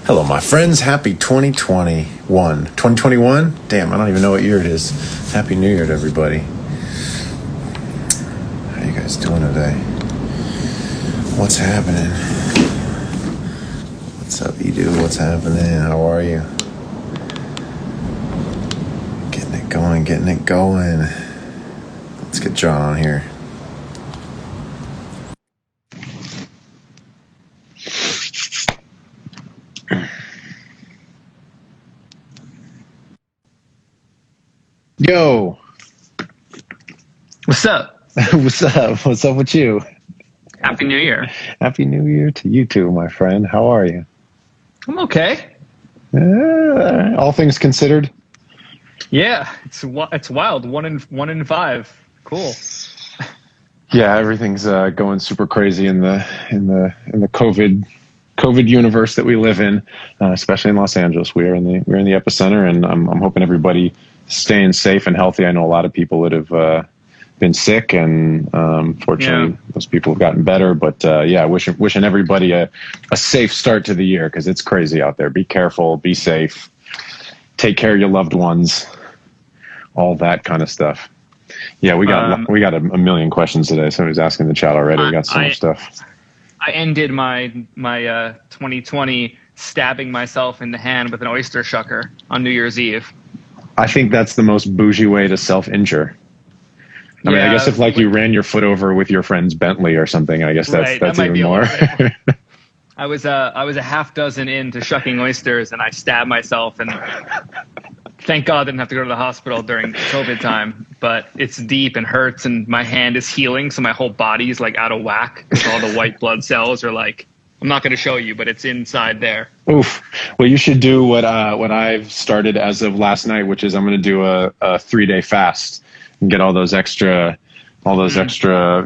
Hello, my friends. Happy 2021. 2021? Damn, I don't even know what year it is. Happy New Year to everybody. How you guys doing today? What's happening? What's up, Edu? What's happening? How are you? Getting it going. Let's get John on here. Yo. What's up? What's up? What's up with you? Happy New Year. Happy New Year to you too, my friend. How are you? I'm okay. All things considered. Yeah, it's wild. One in five. Cool. Yeah, everything's going super crazy in the COVID universe that we live in, especially in Los Angeles. We're in the epicenter, and I'm hoping everybody staying safe and healthy. I know a lot of people that have been sick, and fortunately, those people have gotten better. But wishing everybody a safe start to the year, because it's crazy out there. Be careful, be safe, take care of your loved ones, all that kind of stuff. Yeah, we got a million questions today. Somebody's asking in the chat already. We got so much stuff. I ended my 2020 stabbing myself in the hand with an oyster shucker on New Year's Eve. I think that's the most bougie way to self-injure. I mean, I guess if you ran your foot over with your friend's Bentley or something, I guess that's even more. I was a half dozen into shucking oysters, and I stabbed myself, and thank God I didn't have to go to the hospital during COVID time. But it's deep and hurts, and my hand is healing, so my whole body is out of whack. All the white blood cells are I'm not going to show you, but it's inside there. Oof. Well, you should do what I've started as of last night, which is I'm going to do a 3-day fast and get all those extra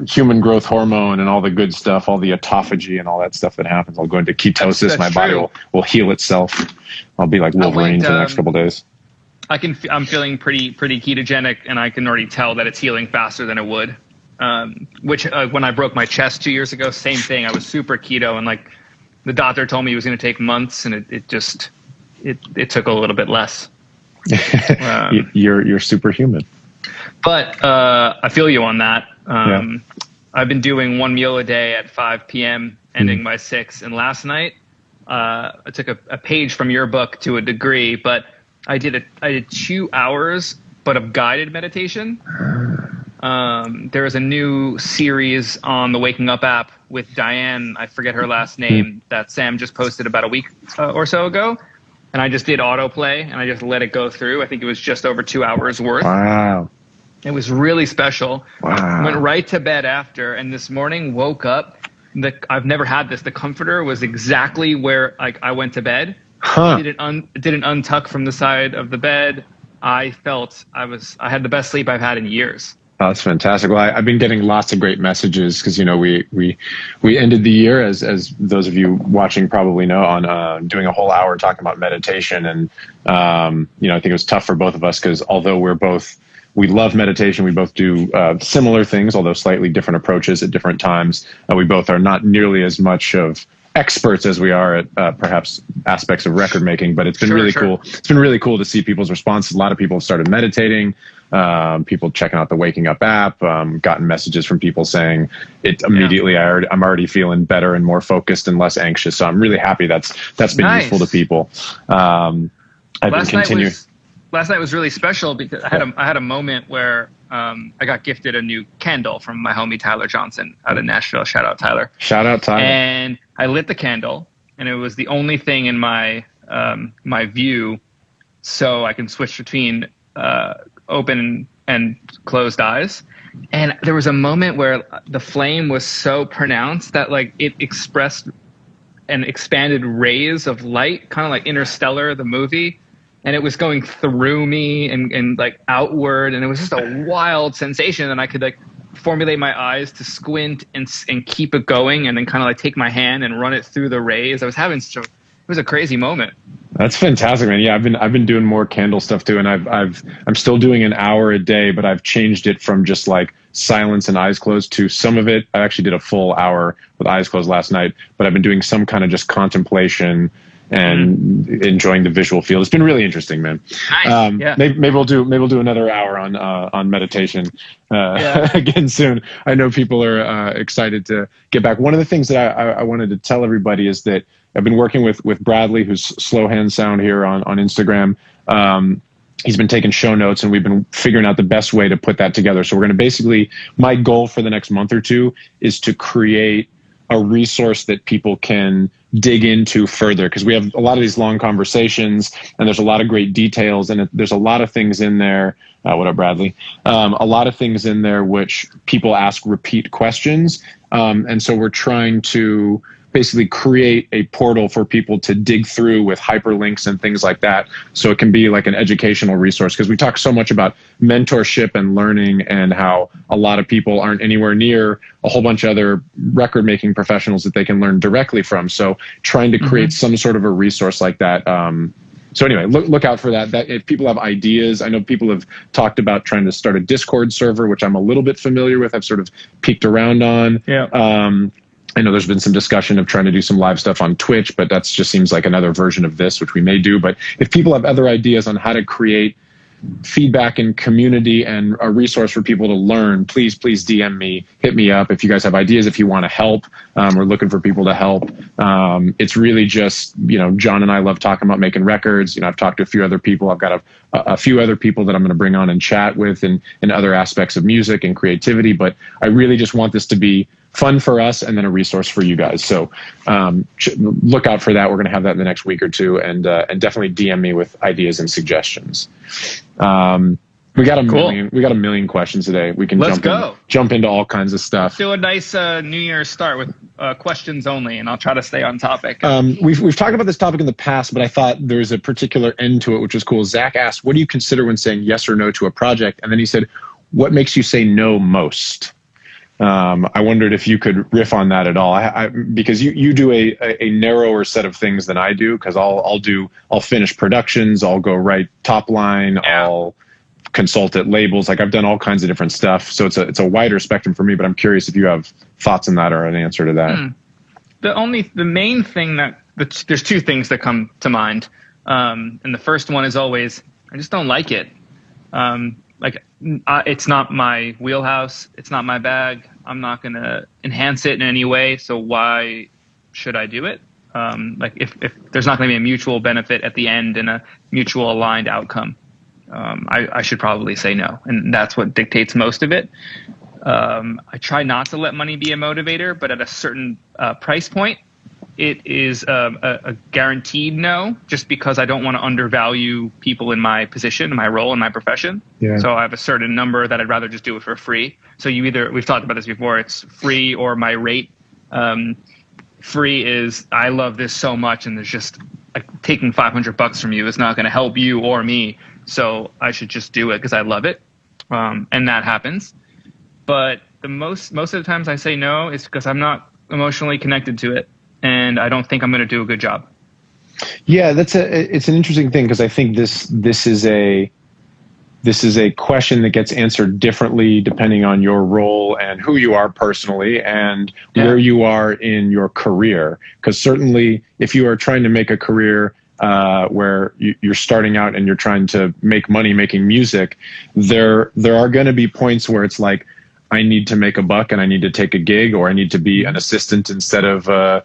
human growth hormone and all the good stuff, all the autophagy and all that stuff that happens. I'll go into ketosis. That's my body will heal itself. I'll be like Wolverine for the next couple of days. I'm feeling pretty ketogenic, and I can already tell that it's healing faster than it would. Which when I broke my chest 2 years ago, same thing. I was super keto, and the doctor told me it was going to take months, and it took a little bit less. You're superhuman. But I feel you on that. I've been doing one meal a day at 5 p.m., ending by 6. And last night, I took a page from your book to a degree, but I did 2 hours, but of guided meditation. There is a new series on the Waking Up app with Diane, I forget her last name, that Sam just posted about a week or so ago. And I just did autoplay, and I just let it go through. I think it was just over 2 hours worth. Wow. It was really special. Wow. Went right to bed after, and this morning woke up. I've never had this. The comforter was exactly where I went to bed. Huh. Didn't untuck from the side of the bed. I felt I had the best sleep I've had in years. Oh, that's fantastic. Well, I've been getting lots of great messages because, we ended the year, as those of you watching probably know, on doing a whole hour talking about meditation. And, I think it was tough for both of us because although we love meditation, we both do similar things, although slightly different approaches at different times. We both are not nearly as much of experts as we are at perhaps aspects of record making, but it's been really cool. It's been really cool to see people's responses. A lot of people have started meditating, people checking out the Waking Up app, gotten messages from people saying it immediately. I'm already feeling better and more focused and less anxious. So I'm really happy that's been useful to people. Last night was really special because I had a moment where I got gifted a new candle from my homie Tyler Johnson out of Nashville. Shout out Tyler. Shout out Tyler. And I lit the candle, and it was the only thing in my my view, so I can switch between open and closed eyes. And there was a moment where the flame was so pronounced that it expressed and expanded rays of light, kind of like Interstellar, the movie. And it was going through me and outward, and it was just a wild sensation. And I could formulate my eyes to squint and keep it going, and then kind of take my hand and run it through the rays. I was having it was a crazy moment. That's fantastic, man. Yeah, I've been doing more candle stuff too, and I'm still doing an hour a day, but I've changed it from just silence and eyes closed to some of it. I actually did a full hour with eyes closed last night, but I've been doing some kind of just contemplation and enjoying the visual field. It's been really interesting, man. Nice. Yeah. Maybe we'll do another hour on meditation again soon. I know people are excited to get back. One of the things that I wanted to tell everybody is that I've been working with Bradley, who's Slow Hand Sound here on Instagram. He's been taking show notes, and we've been figuring out the best way to put that together. So we're going to basically, my goal for the next month or two is to create a resource that people can dig into further, because we have a lot of these long conversations and there's a lot of great details, and there's a lot of things in there. What up, Bradley? A lot of things in there which people ask repeat questions. And so we're trying to basically create a portal for people to dig through with hyperlinks and things like that. So it can be like an educational resource, because we talk so much about mentorship and learning and how a lot of people aren't anywhere near a whole bunch of other record making professionals that they can learn directly from. So trying to create some sort of a resource like that. So anyway, look out for that. That if people have ideas, I know people have talked about trying to start a Discord server, which I'm a little bit familiar with. I've sort of peeked around on. Yeah. I know there's been some discussion of trying to do some live stuff on Twitch, but that just seems like another version of this, which we may do. But if people have other ideas on how to create feedback and community and a resource for people to learn, please DM me, hit me up. If you guys have ideas, if you want to help, we're looking for people to help. It's really just, John and I love talking about making records. I've talked to a few other people. I've got a few other people that I'm going to bring on and chat with in other aspects of music and creativity. But I really just want this to be fun for us and then a resource for you guys. So look out for that. We're going to have that in the next week or two, and definitely DM me with ideas and suggestions. We got a million questions today. We can jump into all kinds of stuff. Do a nice New Year's start with questions only, and I'll try to stay on topic. We've talked about this topic in the past, but I thought there was a particular end to it, which was cool. Zach asked, what do you consider when saying yes or no to a project? And then he said, what makes you say no most? I wondered if you could riff on that at all, because you do a narrower set of things than I do, because I'll finish productions, I'll go write top line, I'll consult at labels. Like I've done all kinds of different stuff. So it's a wider spectrum for me, but I'm curious if you have thoughts on that or an answer to that. The main thing there's two things that come to mind. And the first one is always, I just don't like it. It's not my wheelhouse. It's not my bag. I'm not going to enhance it in any way. So why should I do it? If there's not going to be a mutual benefit at the end and a mutual aligned outcome, I should probably say no. And that's what dictates most of it. I try not to let money be a motivator, but at a certain price point, it is a guaranteed no, just because I don't want to undervalue people in my position, my role, in my profession. Yeah. So I have a certain number that I'd rather just do it for free. So we've talked about this before, it's free or my rate. Free is, I love this so much, and there's just taking $500 from you is not going to help you or me. So I should just do it because I love it. And that happens. But the most of the times I say no is because I'm not emotionally connected to it, and I don't think I'm going to do a good job. Yeah, it's an interesting thing, because I think this is a question that gets answered differently depending on your role and who you are personally and where you are in your career. Because certainly if you are trying to make a career where you're starting out and you're trying to make money making music, there are going to be points where it's like, I need to make a buck and I need to take a gig, or I need to be an assistant instead of, I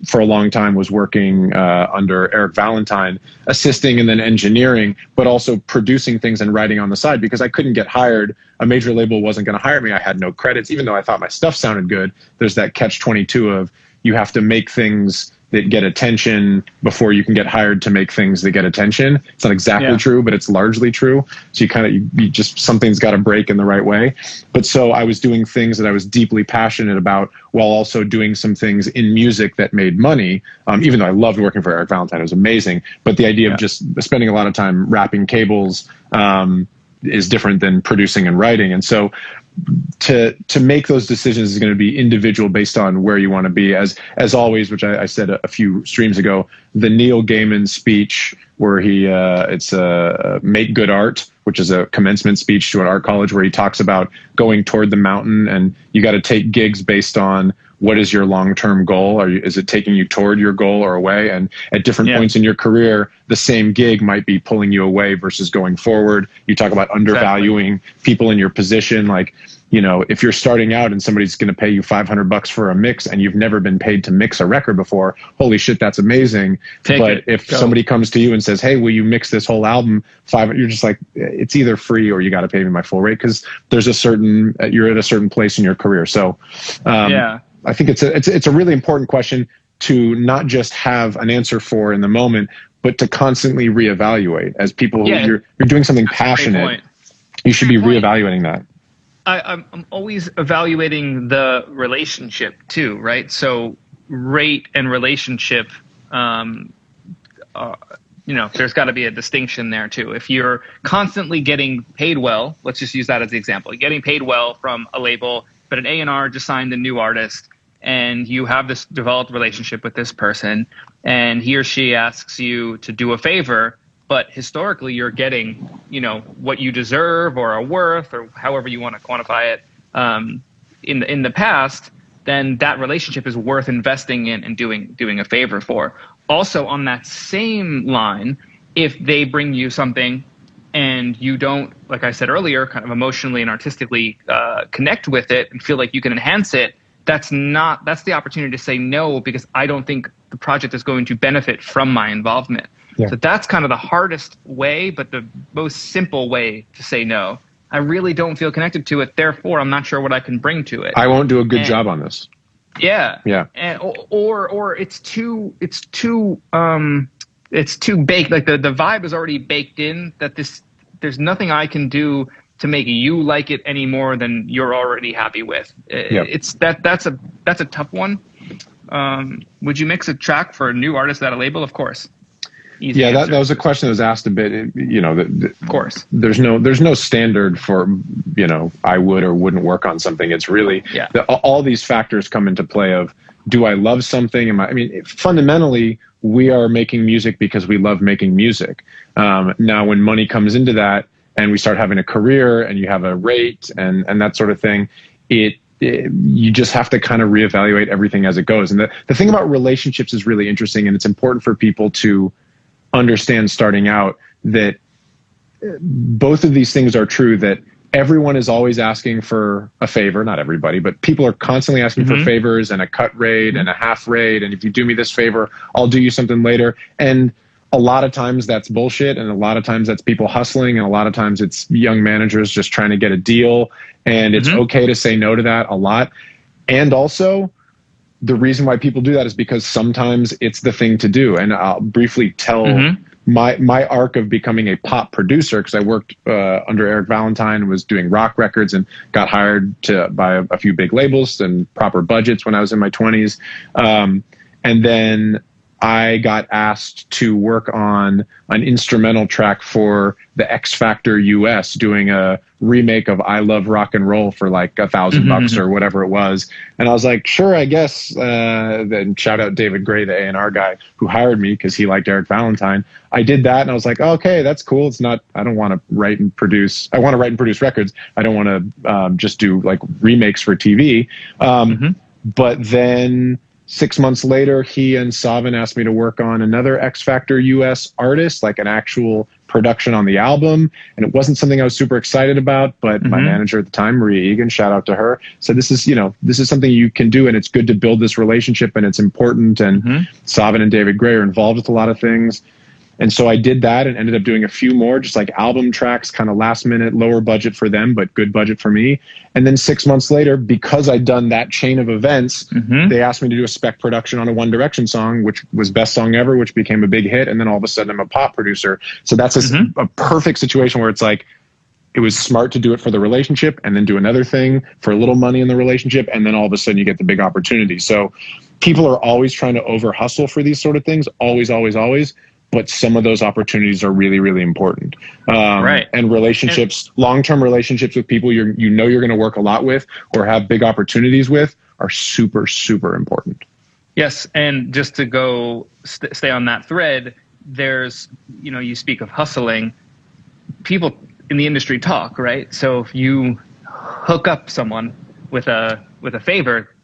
for a long time was working under Eric Valentine, assisting and then engineering, but also producing things and writing on the side, because I couldn't get hired. A major label wasn't going to hire me. I had no credits, even though I thought my stuff sounded good. There's that catch-22 of you have to make things that get attention before you can get hired to make things that get attention. It's not exactly true, but it's largely true. So you just, something's got to break in the right way. But so I was doing things that I was deeply passionate about while also doing some things in music that made money. Even though I loved working for Eric Valentine, it was amazing. But the idea of just spending a lot of time wrapping cables is different than producing and writing. And so to make those decisions is going to be individual based on where you want to be. As always, which I said a few streams ago, the Neil Gaiman speech where it's Make Good Art, which is a commencement speech to an art college, where he talks about going toward the mountain, and you got to take gigs based on what is your long-term goal? Is it taking you toward your goal or away? And at different points in your career, the same gig might be pulling you away versus going forward. You talk about undervaluing people in your position. Like, if you're starting out and somebody's going to pay you $500 for a mix and you've never been paid to mix a record before, holy shit, that's amazing. But if somebody comes to you and says, hey, will you mix this whole album? You're just like, it's either free or you got to pay me my full rate, because you're at a certain place in your career. So I think it's a really important question to not just have an answer for in the moment, but to constantly reevaluate. As people who you're doing something passionate, you should be reevaluating that. I'm always evaluating the relationship too, right? So rate and relationship, there's got to be a distinction there too. If you're constantly getting paid well, let's just use that as the example, getting paid well from a label, but an A&R just signed a new artist, and you have this developed relationship with this person, and he or she asks you to do a favor, but historically you're getting, what you deserve or are worth, or however you want to quantify it, in the past, then that relationship is worth investing in and doing a favor for. Also, on that same line, if they bring you something and you don't, like I said earlier, kind of emotionally and artistically connect with it and feel like you can enhance it, that's the opportunity to say no, because I don't think the project is going to benefit from my involvement. Yeah. So that's kind of the hardest way, but the most simple way to say no. I really don't feel connected to it, therefore I'm not sure what I can bring to it. I won't do a good job on this. Yeah. And or it's too baked. Like the vibe is already baked in, that there's nothing I can do to make you like it any more than you're already happy with. It's that's a tough one. Would you mix a track for a new artist at a label? Of course. Easy answer. That was a question that was asked a bit. Of course, there's no standard for I would or wouldn't work on something. It's really all these factors come into play of, do I love something? Fundamentally, we are making music because we love making music. Now, when money comes into that, and we start having a career, and you have a rate and that sort of thing, you just have to kind of reevaluate everything as it goes. And the thing about relationships is really interesting, and it's important for people to understand starting out that both of these things are true, that everyone is always asking for a favor. Not everybody, but people are constantly asking for favors and a cut rate and a half rate. And if you do me this favor, I'll do you something later. And a lot of times that's bullshit. And a lot of times that's people hustling. And a lot of times it's young managers just trying to get a deal. And it's okay to say no to that a lot. And also, the reason why people do that is because sometimes it's the thing to do. And I'll briefly tell my arc of becoming a pop producer, because I worked under Eric Valentine, was doing rock records, and got hired by a few big labels and proper budgets when I was in my 20s. And then I got asked to work on an instrumental track for the X Factor US, doing a remake of I Love Rock and Roll for like $1,000 or whatever it was. And I was like, sure, I guess. Then shout out David Gray, the A&R guy who hired me because he liked Eric Valentine. I did that, and I was like, okay, that's cool. It's not, I don't want to write and produce. I want to write and produce records. I don't want to just do like remakes for TV. But then 6 months later, he and Savin asked me to work on another X Factor US artist, like an actual production on the album. And it wasn't something I was super excited about, but my manager at the time, Maria Egan, shout out to her, said, this is something you can do, and it's good to build this relationship, and it's important. And Savin and David Gray are involved with a lot of things. And so I did that and ended up doing a few more, just like album tracks, kind of last minute, lower budget for them, but good budget for me. And then 6 months later, because I'd done that chain of events, they asked me to do a spec production on a One Direction song, which was Best Song Ever, which became a big hit. And then all of a sudden I'm a pop producer. So that's a perfect situation where it's like, it was smart to do it for the relationship and then do another thing for a little money in the relationship. And then all of a sudden you get the big opportunity. So people are always trying to over hustle for these sort of things. Always, always, always. But some of those opportunities are really, really important. And relationships, long-term relationships with people you're going to work a lot with or have big opportunities with are super, super important. Yes, and just to go stay on that thread, there's, you speak of hustling. People in the industry talk, right? So if you hook up someone with a favor,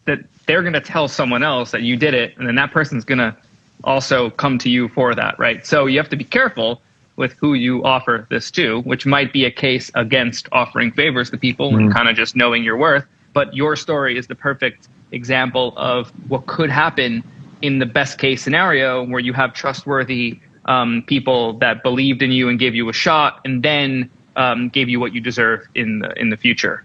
that they're going to tell someone else that you did it, and then that person's going to also come to you for that, right? So you have to be careful with who you offer this to, which might be a case against offering favors to people and kind of just knowing your worth. But your story is the perfect example of what could happen in the best case scenario, where you have trustworthy people that believed in you and gave you a shot, and then gave you what you deserve in the future.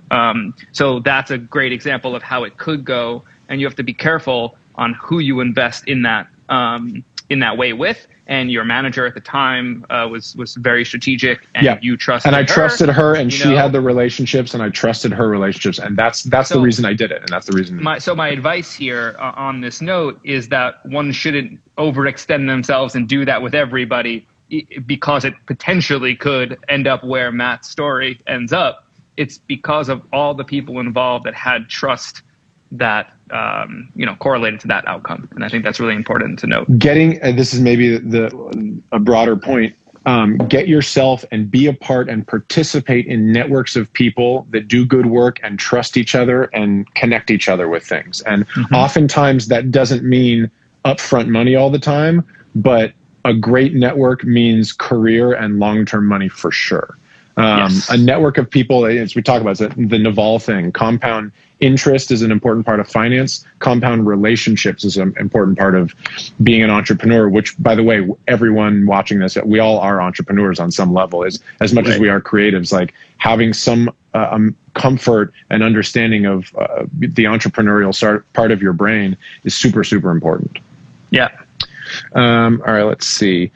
So that's a great example of how it could go, and you have to be careful on who you invest in that way with. And your manager at the time was very strategic, and you trusted her. And I trusted her, and she had the relationships, and I trusted her relationships, and that's the reason I did it, and that's the reason. So my advice here on this note is that one shouldn't overextend themselves and do that with everybody, because it potentially could end up where Matt's story ends up. It's because of all the people involved that had trust that correlated to that outcome, and I think that's really important to note. This is maybe a broader point. Get yourself and be a part and participate in networks of people that do good work and trust each other and connect each other with things. And oftentimes that doesn't mean upfront money all the time, but a great network means career and long-term money for sure. A network of people, as we talk about, the Naval thing, compound interest is an important part of finance. Compound relationships is an important part of being an entrepreneur, which, by the way, everyone watching this, we all are entrepreneurs on some level, as much as we are creatives. Like, having some comfort and understanding of the entrepreneurial part of your brain is super, super important. Yeah. All right, let's see.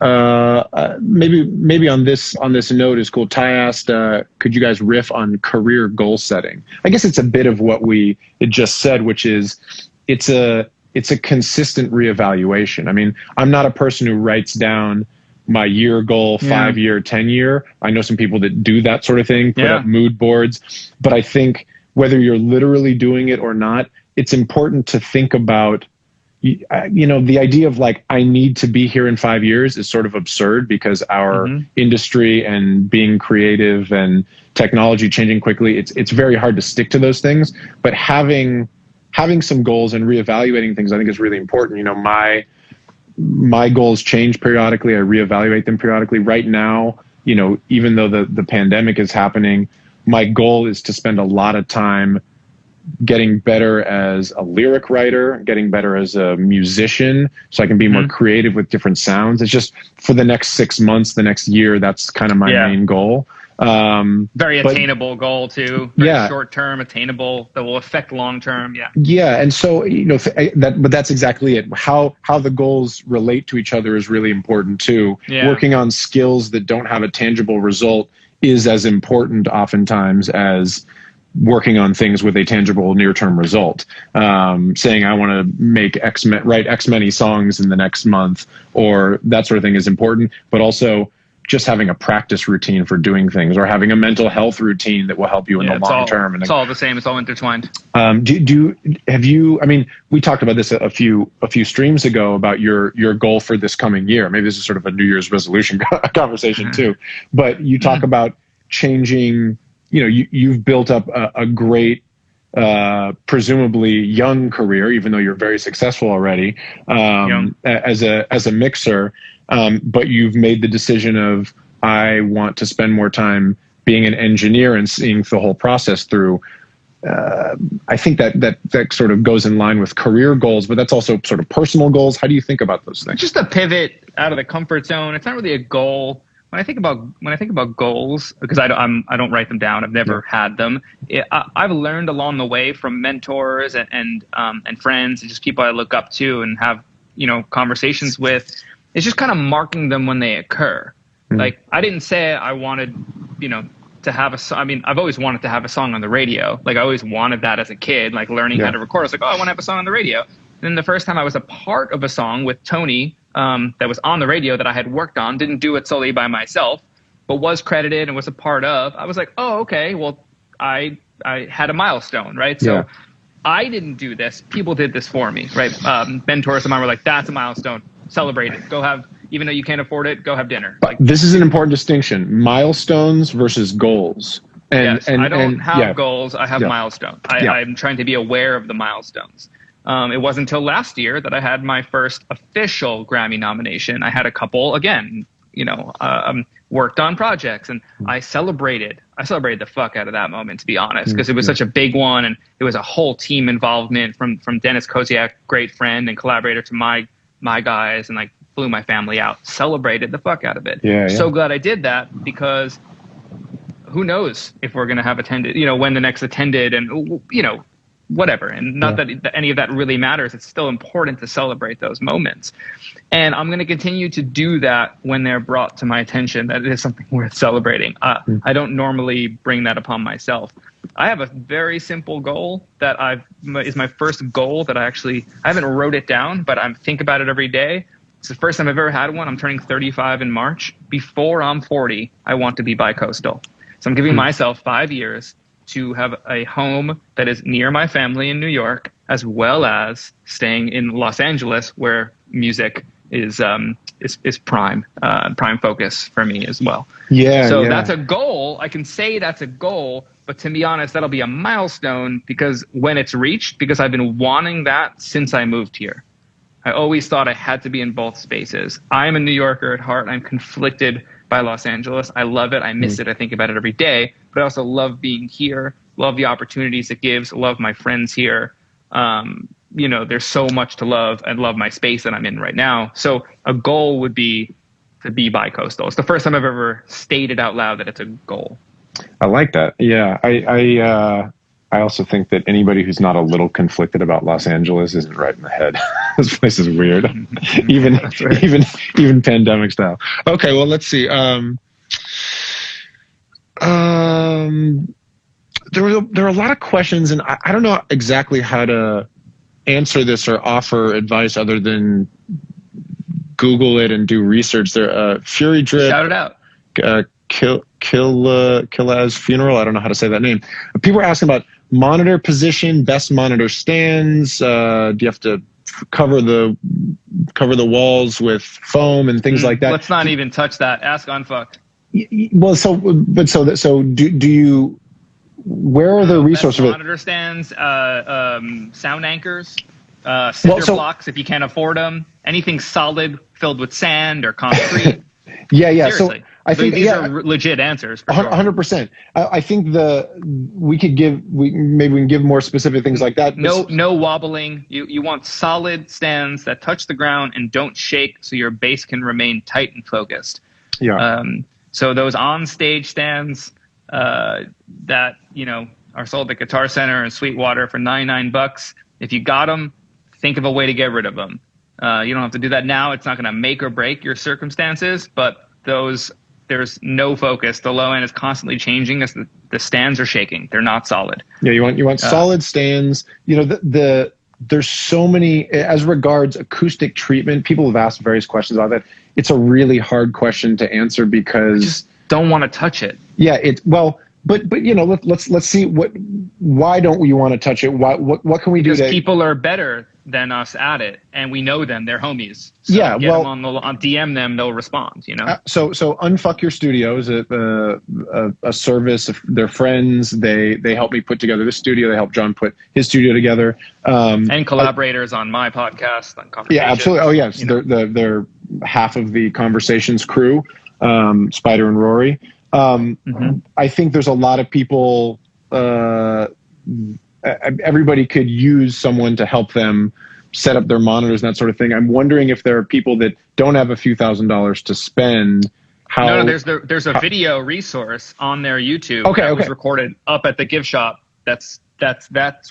Maybe on this note is cool. Ty asked, could you guys riff on career goal setting? I guess it's a bit of what it just said, which is it's a consistent reevaluation. I mean, I'm not a person who writes down my year goal, 5 year, 10 year. I know some people that do that sort of thing, put up mood boards, but I think whether you're literally doing it or not, it's important to think about. The idea of like, I need to be here in 5 years is sort of absurd, because our industry and being creative and technology changing quickly, it's very hard to stick to those things. But having some goals and reevaluating things, I think, is really important. My goals change periodically. I reevaluate them periodically. Right now, even though the pandemic is happening, my goal is to spend a lot of time getting better as a lyric writer, getting better as a musician, so I can be more creative with different sounds. It's just for the next 6 months, the next year, that's kind of my main goal. Very attainable goal too. Very short term, attainable, that will affect long term. Yeah. And so, but that's exactly it. How the goals relate to each other is really important too. Working on skills that don't have a tangible result is as important oftentimes as working on things with a tangible near-term result. Saying I want to write X many songs in the next month, or that sort of thing, is important, but also just having a practice routine for doing things, or having a mental health routine that will help you in the long term. And it's all the same. It's all intertwined. We talked about this a few streams ago about your goal for this coming year. Maybe this is sort of a New Year's resolution conversation too, but you talk about changing. You've built up a great, presumably young career, even though you're very successful already, as a mixer. But you've made the decision of, I want to spend more time being an engineer and seeing the whole process through. I think that sort of goes in line with career goals, but that's also sort of personal goals. How do you think about those things? It's just a pivot out of the comfort zone. It's not really a goal. When I think about goals, because I don't write them down, I've never had them. I've learned along the way from mentors and friends and just people I look up to and have conversations with. It's just kind of marking them when they occur. Like, I didn't say I wanted to have I've always wanted to have a song on the radio. Like, I always wanted that as a kid, like learning how to record. I was like, I want to have a song on the radio. And then the first time I was a part of a song with Tony, that was on the radio that I had worked on, didn't do it solely by myself, but was credited and was a part of, I was like, oh, okay, well, I had a milestone, right? So I didn't do this. People did this for me, right? Mentors of mine were like, that's a milestone. Celebrate it. Go have, even though you can't afford it, go have dinner. Like, this is an important distinction. Milestones versus goals. Yes, I don't have goals. I have Yeah. milestones. Yeah. I'm trying to be aware of the milestones. It wasn't until last year that I had my first official Grammy nomination. I had a couple, again, worked on projects, and I celebrated the fuck out of that moment, to be honest, because it was such a big one, and it was a whole team involvement from Dennis Koziak, great friend and collaborator, to my guys, and like flew my family out, celebrated the fuck out of it. Yeah. So glad I did that, because who knows if we're going to have attended, when the next attended, and, whatever. And not that any of that really matters. It's still important to celebrate those moments. And I'm going to continue to do that when they're brought to my attention, that it is something worth celebrating. I don't normally bring that upon myself. I have a very simple goal that is my first goal that I haven't wrote it down, but I think about it every day. It's the first time I've ever had one. I'm turning 35 in March. Before I'm 40, I want to be bi-coastal. So I'm giving myself 5 years to have a home that is near my family in New York, as well as staying in Los Angeles, where music is prime focus for me as well. So that's a goal. I can say that's a goal, but to be honest, that'll be a milestone, because when it's reached, because I've been wanting that since I moved here. I always thought I had to be in both spaces. I'm a New Yorker at heart. I'm conflicted by Los Angeles. I love it. I miss it. I think about it every day, but I also love being here, love the opportunities it gives, love my friends here. There's so much to love, and love my space that I'm in right now. So a goal would be to be bi-coastal. It's the first time I've ever stated out loud that it's a goal. I like that. Yeah. I also think that anybody who's not a little conflicted about Los Angeles isn't right in the head. This place is weird, even pandemic style. Okay, well, let's see. There are a lot of questions, and I don't know exactly how to answer this or offer advice other than Google it and do research. There, Fury Drip. Shout it out. Kilaz Funeral. I don't know how to say that name. People are asking about monitor position, best monitor stands. Do you have to cover the walls with foam and things like that? Let's not even touch that. Ask Unfucked. Well, so do you? Where are the resources? Monitor stands, sound anchors, cinder blocks if you can't afford them. Anything solid filled with sand or concrete. Yeah. Seriously. So I think these are legit answers. 100%. I think we can give more specific things like that. No wobbling. You want solid stands that touch the ground and don't shake, so your bass can remain tight and focused. Yeah. So those on stage stands that are sold at Guitar Center and Sweetwater for $99. If you got them, think of a way to get rid of them. You don't have to do that now. It's not going to make or break your circumstances, but there's no focus. The low end is constantly changing as the stands are shaking. They're not solid. Yeah, you want solid stands. There's so many, as regards acoustic treatment, people have asked various questions about that. It's a really hard question to answer because I just don't want to touch it. Yeah, but let's see why don't we want to touch it? What can we do? Because people are better than us at it, and we know them. They're homies. So them on DM them, they'll respond. So Unfuck Your Studio is a service of their friends. They help me put together this studio. They help John put his studio together. And collaborators on my podcast. On Conversations. Yeah, absolutely. Oh yes, they're half of the Conversations crew. Spider and Rory. I think there's a lot of people. Everybody could use someone to help them set up their monitors and that sort of thing. I'm wondering if there are people that don't have a few $1,000s to spend. No, there's a video resource on their YouTube. That was recorded up at the gift shop. That's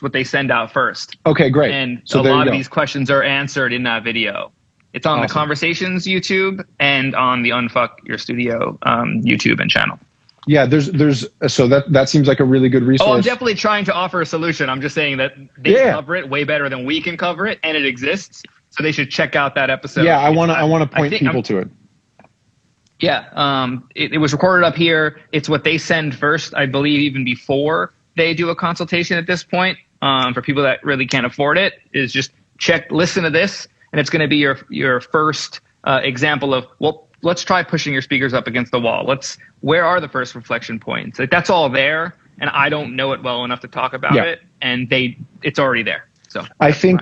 what they send out first. Okay, great. And so a lot of these questions are answered in that video. It's on the Conversations YouTube and on the Unfuck Your Studio YouTube and channel. Yeah, so that seems like a really good resource. Oh, I'm definitely trying to offer a solution. I'm just saying that they cover it way better than we can cover it, and it exists. So they should check out that episode. Yeah, I want to point people to it. Yeah, it was recorded up here. It's what they send first, I believe, even before they do a consultation at this point. For people that really can't afford it, is just listen to this, and it's going to be your first example of, well, let's try pushing your speakers up against the wall. Where are the first reflection points? Like, that's all there, and I don't know it well enough to talk about it, and it's already there. So I think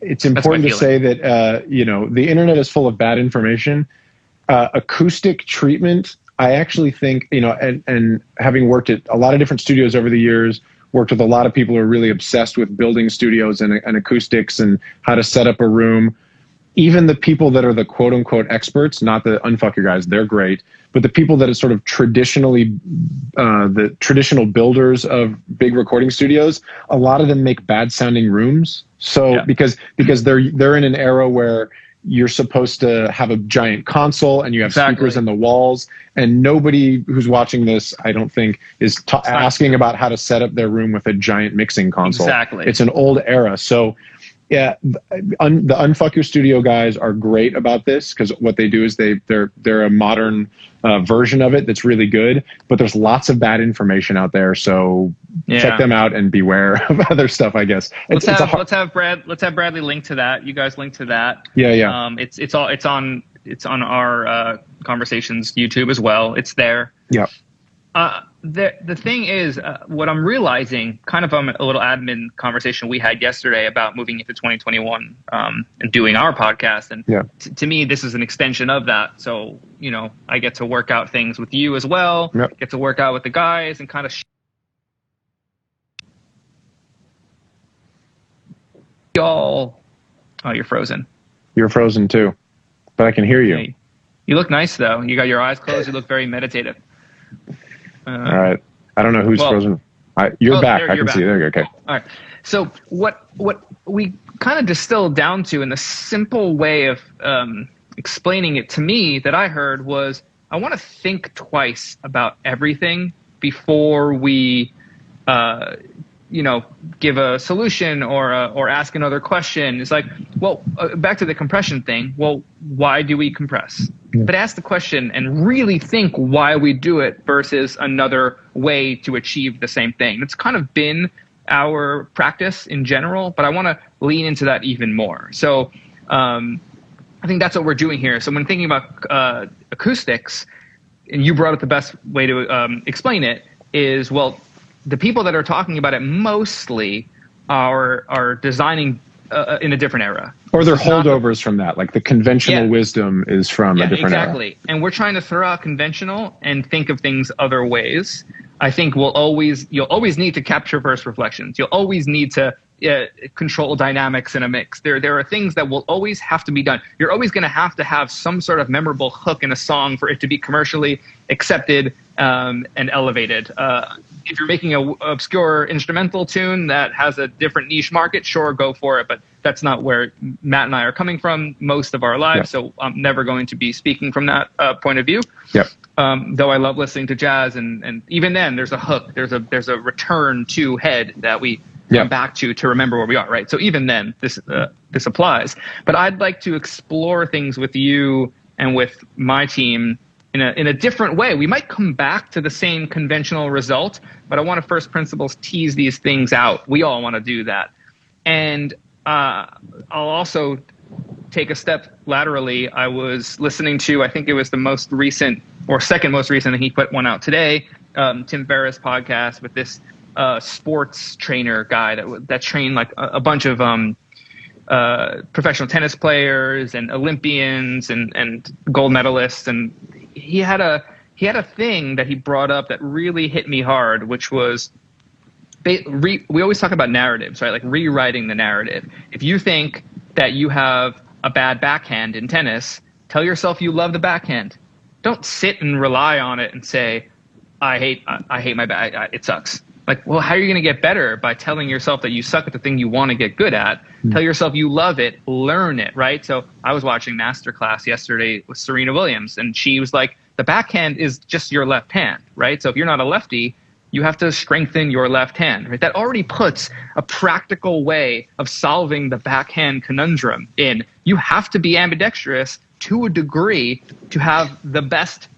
it's important to say that the internet is full of bad information. Acoustic treatment, I actually think, and having worked at a lot of different studios over the years, worked with a lot of people who are really obsessed with building studios and acoustics and how to set up a room. Even the people that are the quote unquote experts, not the unfucker guys, they're great, but the people that are sort of traditionally the traditional builders of big recording studios, a lot of them make bad sounding rooms. So because they're in an era where you're supposed to have a giant console and you have speakers in the walls, and nobody who's watching this, I don't think, is asking about how to set up their room with a giant mixing console. Exactly. It's an old era. So yeah, the Unfuck Your Studio guys are great about this, because what they do is they're a modern version of it that's really good. But there's lots of bad information out there, so check them out and beware of other stuff, I guess. Let's have Bradley link to that. You guys link to that. Yeah. It's on our Conversations YouTube as well. It's there. Yeah. The thing is, what I'm realizing, kind of a little admin conversation we had yesterday about moving into 2021 and doing our podcast, and to me, this is an extension of that. So, I get to work out things with you as well, get to work out with the guys, and kind of y'all. Oh, you're frozen. You're frozen too, but I can hear you. Hey, you look nice though. You got your eyes closed. You look very meditative. All right. I don't know who's frozen. You're back. I can see. There you go. Okay. All right. So what we kind of distilled down to, in the simple way of explaining it to me that I heard, was I want to think twice about everything before we, give a solution or ask another question. It's like, back to the compression thing. Well, why do we compress? But ask the question and really think why we do it versus another way to achieve the same thing. It's kind of been our practice in general, but I want to lean into that even more. So I think that's what we're doing here. So when thinking about acoustics, and you brought up the best way to explain it, is, the people that are talking about it mostly are designing in a different era. Or they're holdovers from that. Like the conventional wisdom is from a different era. Exactly. And we're trying to throw out conventional and think of things other ways. I think you'll always need to capture first reflections. You'll always need to control dynamics in a mix. There are things that will always have to be done. You're always going to have some sort of memorable hook in a song for it to be commercially accepted and elevated. If you're making an obscure instrumental tune that has a different niche market, sure, go for it. But that's not where Matt and I are coming from most of our lives. So I'm never going to be speaking from that point of view. Though I love listening to jazz, and even then there's a hook, there's a return to head that we come back to remember where we are, right? So even then this applies. But I'd like to explore things with you and with my team in a different way. We might come back to the same conventional result, but I want to first principles tease these things out. We all want to do that. And I'll also take a step laterally. I was listening to, I think it was the most recent or second most recent, and he put one out today, Tim Ferriss podcast with this sports trainer guy that trained like a bunch of professional tennis players and Olympians and gold medalists. And he had a thing that he brought up that really hit me hard, which was we always talk about narratives, right? Like rewriting the narrative. If you think that you have a bad backhand in tennis, tell yourself you love the backhand. Don't sit and rely on it and say, I hate my back. It sucks. Like, well, how are you going to get better? By telling yourself that you suck at the thing you want to get good at. Tell yourself you love it, learn it, right? So I was watching Masterclass yesterday with Serena Williams, and she was like, the backhand is just your left hand, right? So if you're not a lefty, you have to strengthen your left hand, right? That already puts a practical way of solving the backhand conundrum in. You have to be ambidextrous to a degree to have the best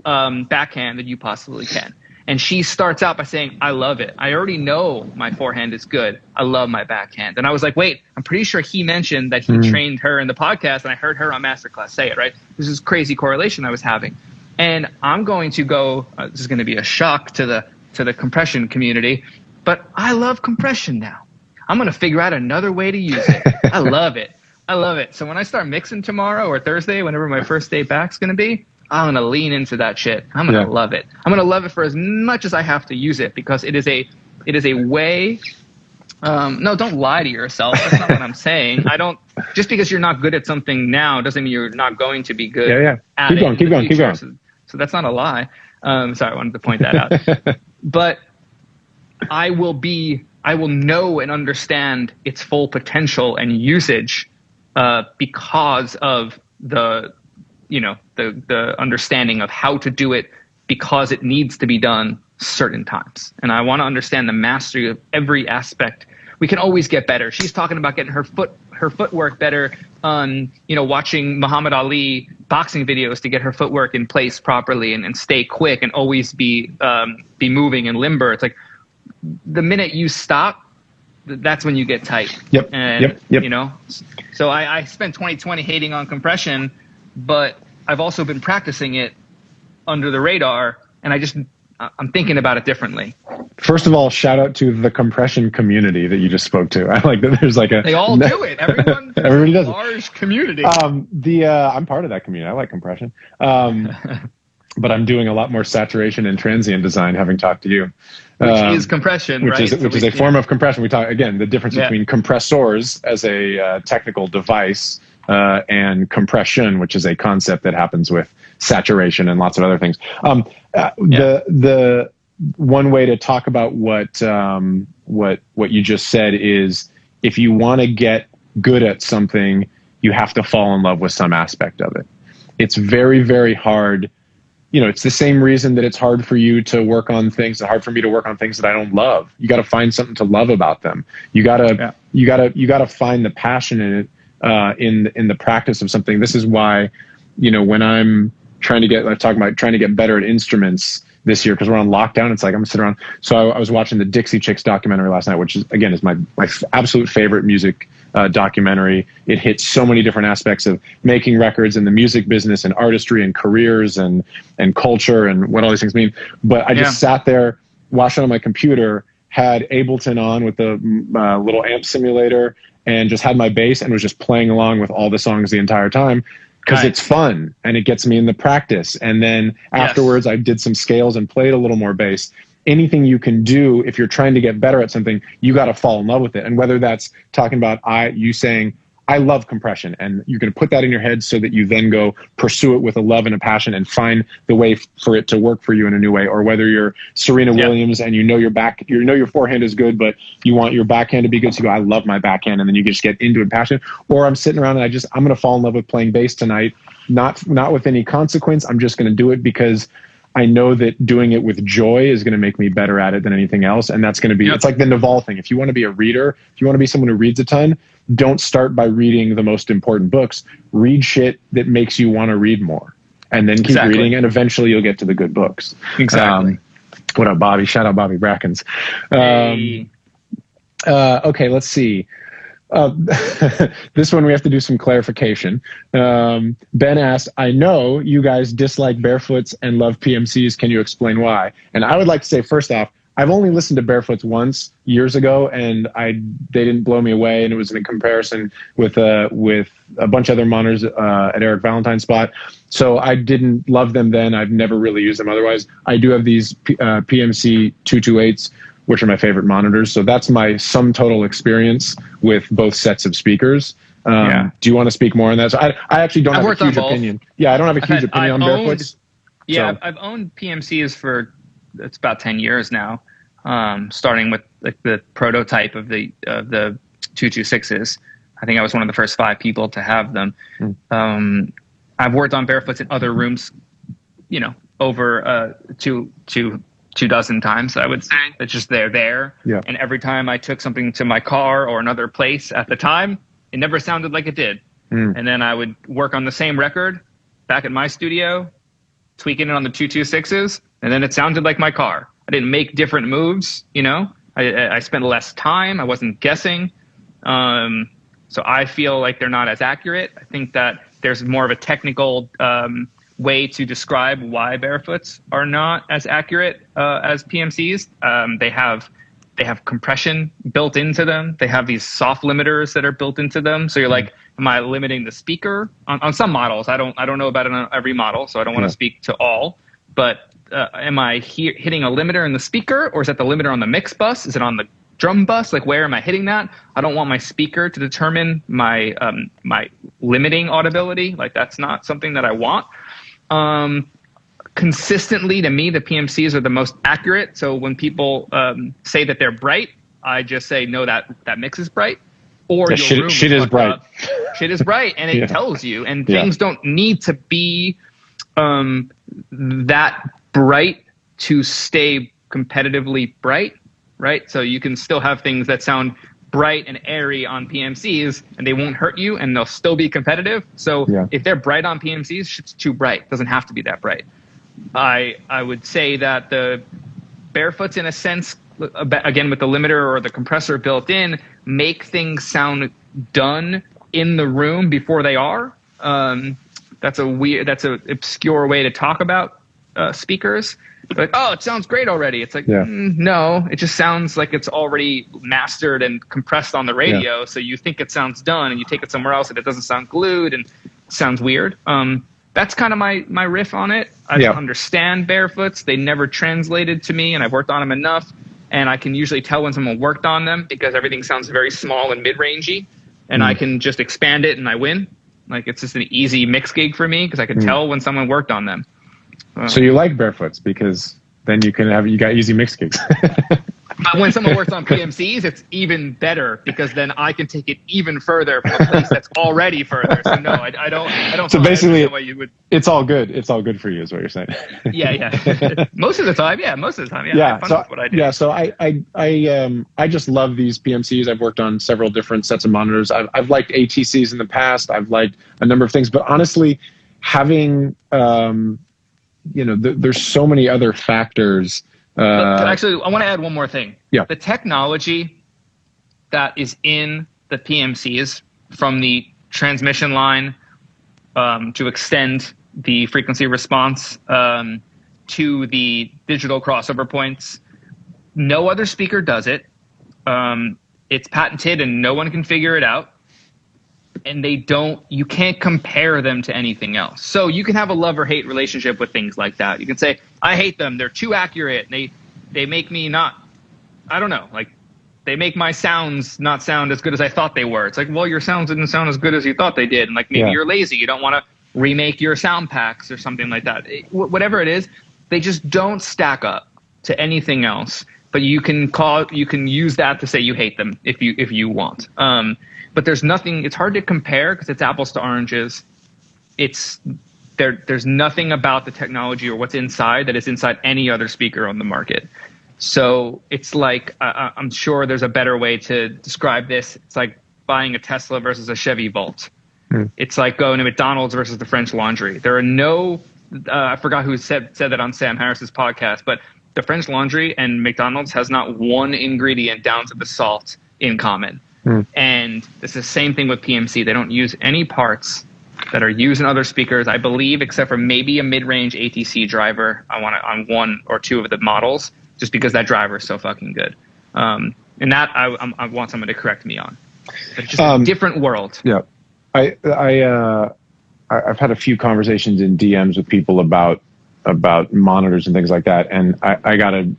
backhand that you possibly can. And she starts out by saying, I love it. I already know my forehand is good. I love my backhand. And I was like, wait, I'm pretty sure he mentioned that he trained her in the podcast, and I heard her on Masterclass say it, right? This is crazy correlation I was having. And I'm going to go, this is going to be a shock to the compression community, but I love compression now. I'm going to figure out another way to use it. I love it. I love it. So when I start mixing tomorrow or Thursday, whenever my first day back's going to be, I'm going to lean into that shit. I'm going to love it. I'm going to love it for as much as I have to use it, because it is a way. No, don't lie to yourself. That's not what I'm saying. Just because you're not good at something now doesn't mean you're not going to be good at it. Keep going. So that's not a lie. Sorry, I wanted to point that out. But I will know and understand its full potential and usage because of the understanding of how to do it, because it needs to be done certain times. And I want to understand the mastery of every aspect. We can always get better. She's talking about getting her footwork better on, watching Muhammad Ali boxing videos to get her footwork in place properly and stay quick and always be moving and limber. It's like the minute you stop, that's when you get tight. Yep. And, so I spent 2020 hating on compression, but I've also been practicing it under the radar, and I'm thinking about it differently. First of all, shout out to the compression community that you just spoke to. I like that there's they all do it. Everybody does. Large community. I'm part of that community. I like compression. But I'm doing a lot more saturation and transient design, having talked to you. Which is compression, which right? Which is a form of compression. We talk, again, the difference between compressors as a technical device and compression, which is a concept that happens with saturation and lots of other things. The one way to talk about what you just said is, if you want to get good at something, you have to fall in love with some aspect of it. It's very, very hard. It's the same reason that it's hard for you to work on things. It's hard for me to work on things that I don't love. You got to find something to love about them. You gotta find the passion in it, in the practice of something. This is why, when I'm trying to get better at instruments this year, because we're on lockdown, it's like I'm sitting around. So I was watching the Dixie Chicks documentary last night, which is my absolute favorite music documentary. It hits so many different aspects of making records and the music business and artistry and careers and culture and what all these things mean. But I just sat there, watched it on my computer, had Ableton on with the little amp simulator, and just had my bass and was just playing along with all the songs the entire time, because it's fun and it gets me in the practice. And then afterwards I did some scales and played a little more bass. Anything you can do, if you're trying to get better at something, you got to fall in love with it. And whether that's talking about you saying, I love compression, and you're going to put that in your head so that you then go pursue it with a love and a passion and find the way for it to work for you in a new way. Or whether you're Serena Williams and your forehand is good, but you want your backhand to be good. So you go, I love my backhand. And then you just get into it passion. Or I'm sitting around and I'm going to fall in love with playing bass tonight. Not with any consequence. I'm just going to do it because I know that doing it with joy is going to make me better at it than anything else. And that's going to be, it's like the Naval thing. If you want to be a reader, if you want to be someone who reads a ton, don't start by reading the most important books. Read shit that makes you want to read more, and then keep reading, and eventually you'll get to the good books. Exactly. What up, Bobby? Shout out Bobby Brackens. Hey. Okay, let's see. This one we have to do some clarification. Ben asked, I know you guys dislike Barefoots and love PMCs. Can you explain why? And I would like to say, first off, I've only listened to Barefoots once years ago, and they didn't blow me away. And it was in comparison with a bunch of other monitors at Eric Valentine's spot. So I didn't love them then. I've never really used them otherwise. I do have these PMC 228s, which are my favorite monitors. So that's my sum total experience with both sets of speakers. Do you want to speak more on that? So I actually don't have a huge opinion. Yeah, I don't have a huge opinion on Barefoots. Yeah, so. I've owned PMCs for, it's about 10 years now, starting with like the prototype of the 226s. I think I was one of the first 5 people to have them. I've worked on Barefoots in other rooms, over two dozen times, I would say. It's just they're there. Yeah. And every time I took something to my car or another place at the time, it never sounded like it did. And then I would work on the same record back at my studio, tweaking it on the 226s, and then it sounded like my car. I didn't make different moves. I spent less time. I wasn't guessing. So I feel like they're not as accurate. I think that there's more of a technical way to describe why Barefoots are not as accurate as PMCs. They have compression built into them. They have these soft limiters that are built into them. So you're like, am I limiting the speaker? On some models, I don't know about it on every model, so I don't want to speak to all. But am I hitting a limiter in the speaker, or is that the limiter on the mix bus? Is it on the drum bus? Like, where am I hitting that? I don't want my speaker to determine my my limiting audibility. Like, that's not something that I want. Consistently, to me, the PMCs are the most accurate. So when people say that they're bright, I just say, no, that mix is bright. Or shit is bright. Shit is bright, and it tells you. And things don't need to be that bright to stay competitively bright, right? So you can still have things that sound bright and airy on PMCs, and they won't hurt you, and they'll still be competitive. So if they're bright on PMCs, shit's too bright. It doesn't have to be that bright. I would say that the Barefoots, in a sense, again with the limiter or the compressor built in, make things sound done in the room before they are. That's an obscure way to talk about speakers. Like, oh, it sounds great already. It's like, no, it just sounds like it's already mastered and compressed on the radio. So you think it sounds done, and you take it somewhere else, and it doesn't sound glued and it sounds weird. That's kind of my riff on it. I don't understand Barefoots. They never translated to me, and I've worked on them enough. And I can usually tell when someone worked on them because everything sounds very small and mid-rangey, and I can just expand it and I win. Like, it's just an easy mix gig for me because I can tell when someone worked on them. So you like Barefoots because then you got easy mix gigs. But when someone works on PMCs, it's even better because then I can take it even further from a place that's already further. So no, I don't. So basically, what you would. It's all good. It's all good for you, is what you're saying. Yeah. Most of the time, yeah. So what I do. Yeah. So I just love these PMCs. I've worked on several different sets of monitors. I've liked ATCs in the past. I've liked a number of things, but honestly, having there's so many other factors. Actually, I want to add one more thing. Yeah. The technology that is in the PMCs, from the transmission line to extend the frequency response to the digital crossover points, no other speaker does it. It's patented and no one can figure it out. And you can't compare them to anything else. So you can have a love or hate relationship with things like that. You can say, I hate them. They're too accurate. They make me not, I don't know, like they make my sounds not sound as good as I thought they were. It's like, well, your sounds didn't sound as good as you thought they did. And like, maybe you're lazy. You don't want to remake your sound packs or something like that. Whatever it is, they just don't stack up to anything else. But you can use that to say you hate them if you want. But there's nothing. It's hard to compare because it's apples to oranges. There's nothing about the technology or what's inside that is inside any other speaker on the market. So it's like I'm sure there's a better way to describe this. It's like buying a Tesla versus a Chevy Volt. It's like going to McDonald's versus the French Laundry. There are no. I forgot who said that on Sam Harris's podcast, but the French Laundry and McDonald's has not one ingredient down to the salt in common. And it's the same thing with PMC. They don't use any parts that are used in other speakers, I believe, except for maybe a mid-range ATC driver on one or two of the models, just because that driver is so fucking good. And that I want someone to correct me on. But it's just a different world. Yeah. I've had a few conversations in DMs with people about monitors and things like that. And I got to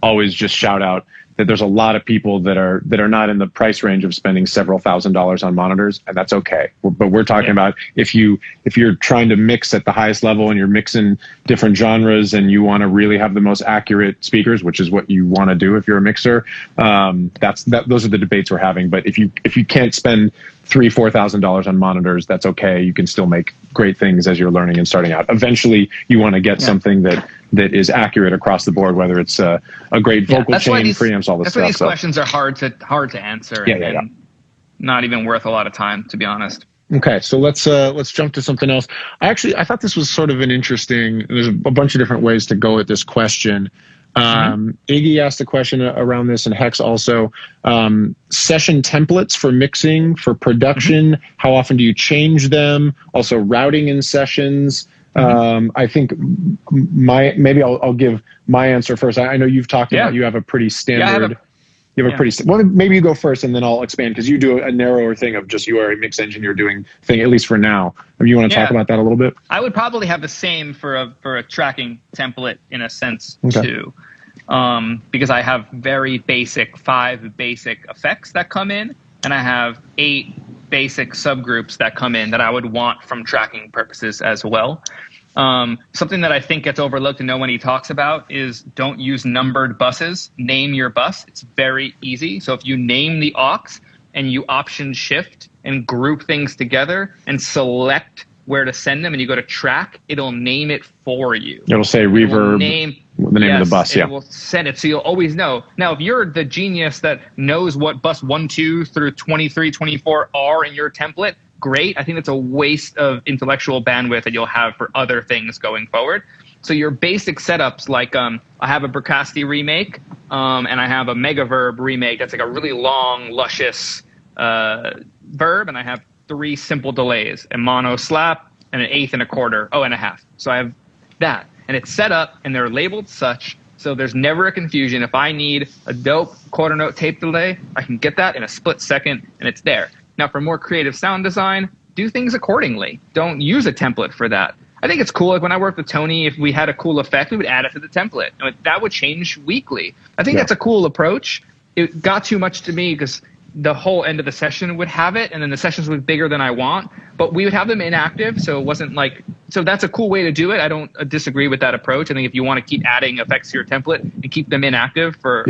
always just shout out that there's a lot of people that are not in the price range of spending several $1,000s on monitors, and that's okay. But we're talking about if you're trying to mix at the highest level and you're mixing different genres and you want to really have the most accurate speakers, which is what you want to do if you're a mixer. Those are the debates we're having. But if you can't spend $3,000-$4,000 on monitors, that's okay. You can still make great things as you're learning and starting out. Eventually, you want to get something that is accurate across the board, whether it's a great vocal chain, preamps, all this stuff. That's why these questions are hard to answer and not even worth a lot of time, to be honest. Okay, so let's jump to something else. I thought this was sort of an interesting. There's a bunch of different ways to go at this question. Iggy asked a question around this, and Hex also. Session templates for mixing, for production. How often do you change them? Also, routing in sessions. I think maybe I'll give my answer first. I know you've talked about you have a pretty standard. Well, maybe you go first, and then I'll expand, because you do a narrower thing of just you are a mix engineer doing thing, at least for now. You want to talk about that a little bit? I would probably have the same for a tracking template in a sense too, because I have five basic effects that come in, and I have 8 basic subgroups that come in that I would want from tracking purposes as well. Something that I think gets overlooked and nobody talks about is don't use numbered buses. Name your bus. It's very easy. So if you name the aux and you option shift and group things together and select where to send them, and you go to track, it'll name it for you. It'll say reverb, the name of the bus. It will send it, so you'll always know. Now, if you're the genius that knows what bus 1, 2 through 23, 24 are in your template, great. I think that's a waste of intellectual bandwidth that you'll have for other things going forward. So your basic setups, like I have a Bricasti remake, and I have a Megaverb remake. That's like a really long, luscious verb, and I have 3 simple delays: a mono slap, and an eighth and a quarter, and a half. So I have that, and it's set up, and they're labeled such, so there's never a confusion. If I need a dope quarter note tape delay, I can get that in a split second, and it's there. Now, for more creative sound design, do things accordingly. Don't use a template for that. I think it's cool. Like when I worked with Tony, if we had a cool effect, we would add it to the template. And that would change weekly. I think that's a cool approach. It got too much to me because the whole end of the session would have it, and then the sessions would be bigger than I want. But we would have them inactive, so it wasn't like... So that's a cool way to do it. I don't disagree with that approach. I think if you want to keep adding effects to your template and keep them inactive for...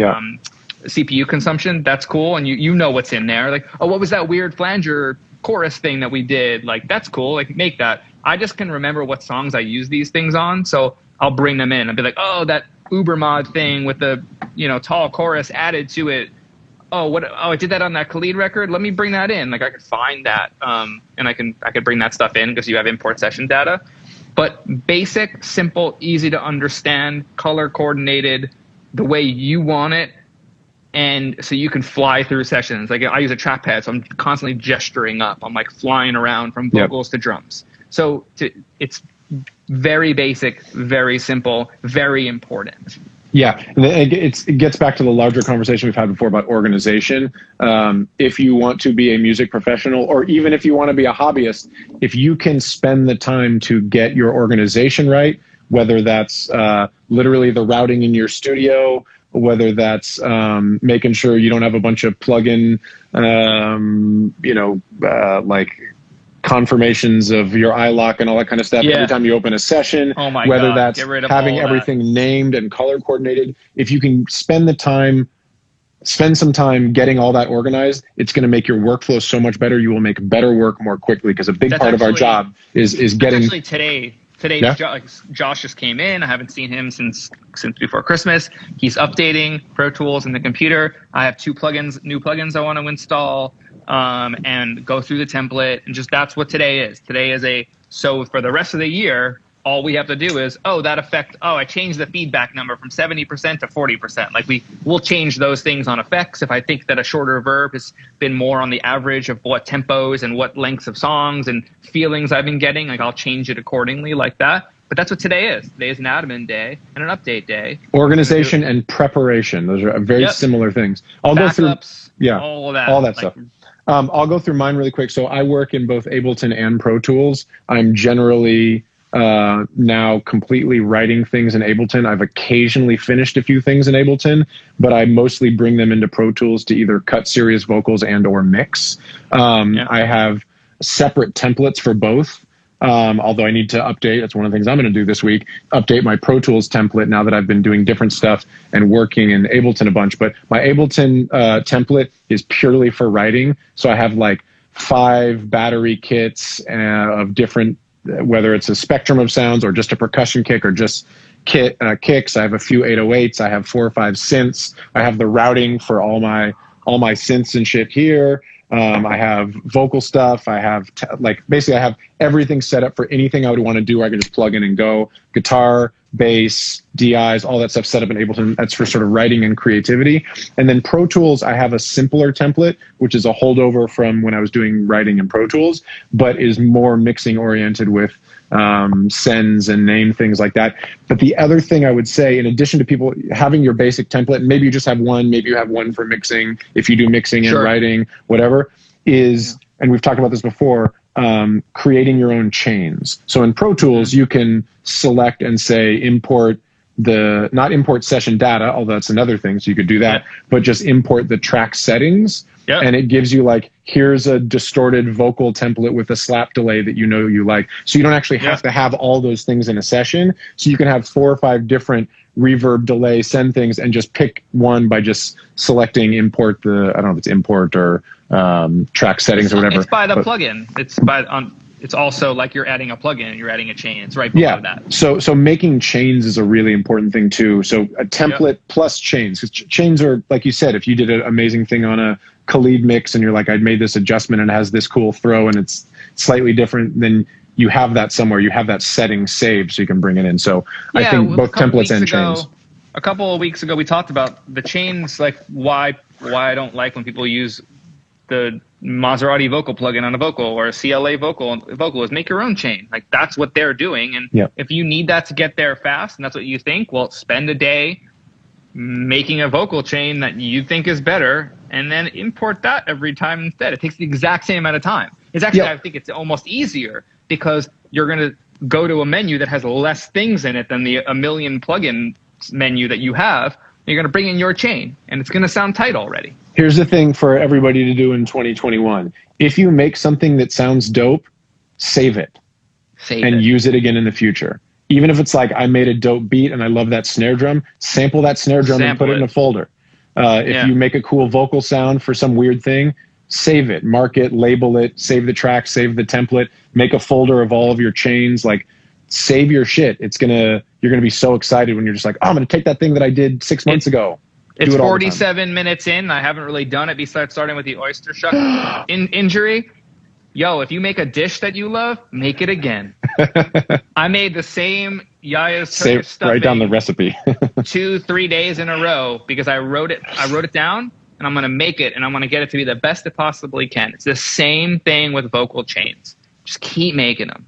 CPU consumption, that's cool, and you know what's in there. Like, what was that weird flanger chorus thing that we did? Like, that's cool. Like, make that. I just can remember what songs I use these things on, so I'll bring them in. I'll be like, that Uber mod thing with the tall chorus added to it. I did that on that Khalid record. Let me bring that in. Like, I could find that, and I could bring that stuff in because you have import session data. But basic, simple, easy to understand, color coordinated, the way you want it. And so you can fly through sessions. Like I use a trackpad, so I'm constantly gesturing up. I'm like flying around from vocals to drums. So it's very basic, very simple, very important. Yeah, it gets back to the larger conversation we've had before about organization. If you want to be a music professional, or even if you want to be a hobbyist, if you can spend the time to get your organization right, whether that's literally the routing in your studio, whether that's making sure you don't have a bunch of plug-in, like confirmations of your iLock and all that kind of stuff every time you open a session, whether that's having everything named and color coordinated. If you can spend some time getting all that organized, it's going to make your workflow so much better. You will make better work more quickly, because a big part of our job is getting... Actually Today, Josh just came in. I haven't seen him since before Christmas. He's updating Pro Tools and the computer. I have 2 new plugins I want to install, and go through the template. And just that's what today is. Today is so for the rest of the year, all we have to do is, that effect, I changed the feedback number from 70% to 40%. Like we'll change those things on effects. If I think that a shorter verb has been more on the average of what tempos and what lengths of songs and feelings I've been getting, like I'll change it accordingly like that. But that's what today is. Today is an admin day and an update day. Organization and preparation. Those are very similar things. I'll go through all that stuff. I'll go through mine really quick. So I work in both Ableton and Pro Tools. I'm generally... now completely writing things in Ableton. I've occasionally finished a few things in Ableton, but I mostly bring them into Pro Tools to either cut serious vocals and or mix. I have separate templates for both, although I need to update. That's one of the things I'm going to do this week, update my Pro Tools template now that I've been doing different stuff and working in Ableton a bunch. But my Ableton template is purely for writing. So I have like 5 battery kits of different, whether it's a spectrum of sounds or just a percussion kick or just kicks. I have a few 808s. I have 4 or 5 synths. I have the routing for all my synths and shit here. I have vocal stuff. I have basically I have everything set up for anything I would want to do. I can just plug in and go. Guitar, bass, DIs, all that stuff set up in Ableton. That's for sort of writing and creativity. And then Pro Tools, I have a simpler template, which is a holdover from when I was doing writing in Pro Tools, but is more mixing oriented with sends and name things like that. But the other thing I would say, in addition to people having your basic template, maybe you just have one, maybe you have one for mixing, if you do mixing and writing, whatever, is, and we've talked about this before, creating your own chains. So in Pro Tools, you can select and say import not import session data, although that's another thing, so you could do that, but just import the track settings. And it gives you like, here's a distorted vocal template with a slap delay that you like. So you don't actually have to have all those things in a session. So you can have 4 or 5 different reverb, delay, send things, and just pick one by just selecting import I don't know if it's import or track settings or whatever. It's by the plugin. It's also like you're adding a plugin and you're adding a chain. It's right below that. So making chains is a really important thing too. So a template plus chains. 'Cause chains are, like you said, if you did an amazing thing on a Khalid mix and you're like, I made this adjustment and it has this cool throw and it's slightly different, then you have that somewhere. You have that setting saved so you can bring it in. So I think both templates and chains. A couple of weeks ago, we talked about the chains, like why I don't like when people use the Maserati vocal plugin on a vocal or a CLA vocal is make your own chain. Like that's what they're doing. And if you need that to get there fast and that's what you think, well, spend a day making a vocal chain that you think is better and then import that every time instead. It takes the exact same amount of time. It's actually, I think it's almost easier because you're going to go to a menu that has less things in it than the a million plugin menu that you have. You're going to bring in your chain and it's going to sound tight already. Here's the thing for everybody to do in 2021. If you make something that sounds dope, save it. And use it again in the future. Even if it's like, I made a dope beat and I love that snare drum, sample that snare drum and put it in a folder. If you make a cool vocal sound for some weird thing, save it, mark it, label it, save the track, save the template, make a folder of all of your chains, like save your shit. You're gonna be so excited when you're just like, oh, I'm gonna take that thing that I did 6 months ago. It's 47 minutes in. I haven't really done it besides starting with the oyster shuck injury. Yo, if you make a dish that you love, make it again. I made the same Yaya's Turkish stuffing. Write down the recipe. 2-3 days in a row because I wrote it down and I'm going to make it and I'm going to get it to be the best it possibly can. It's the same thing with vocal chains. Just keep making them.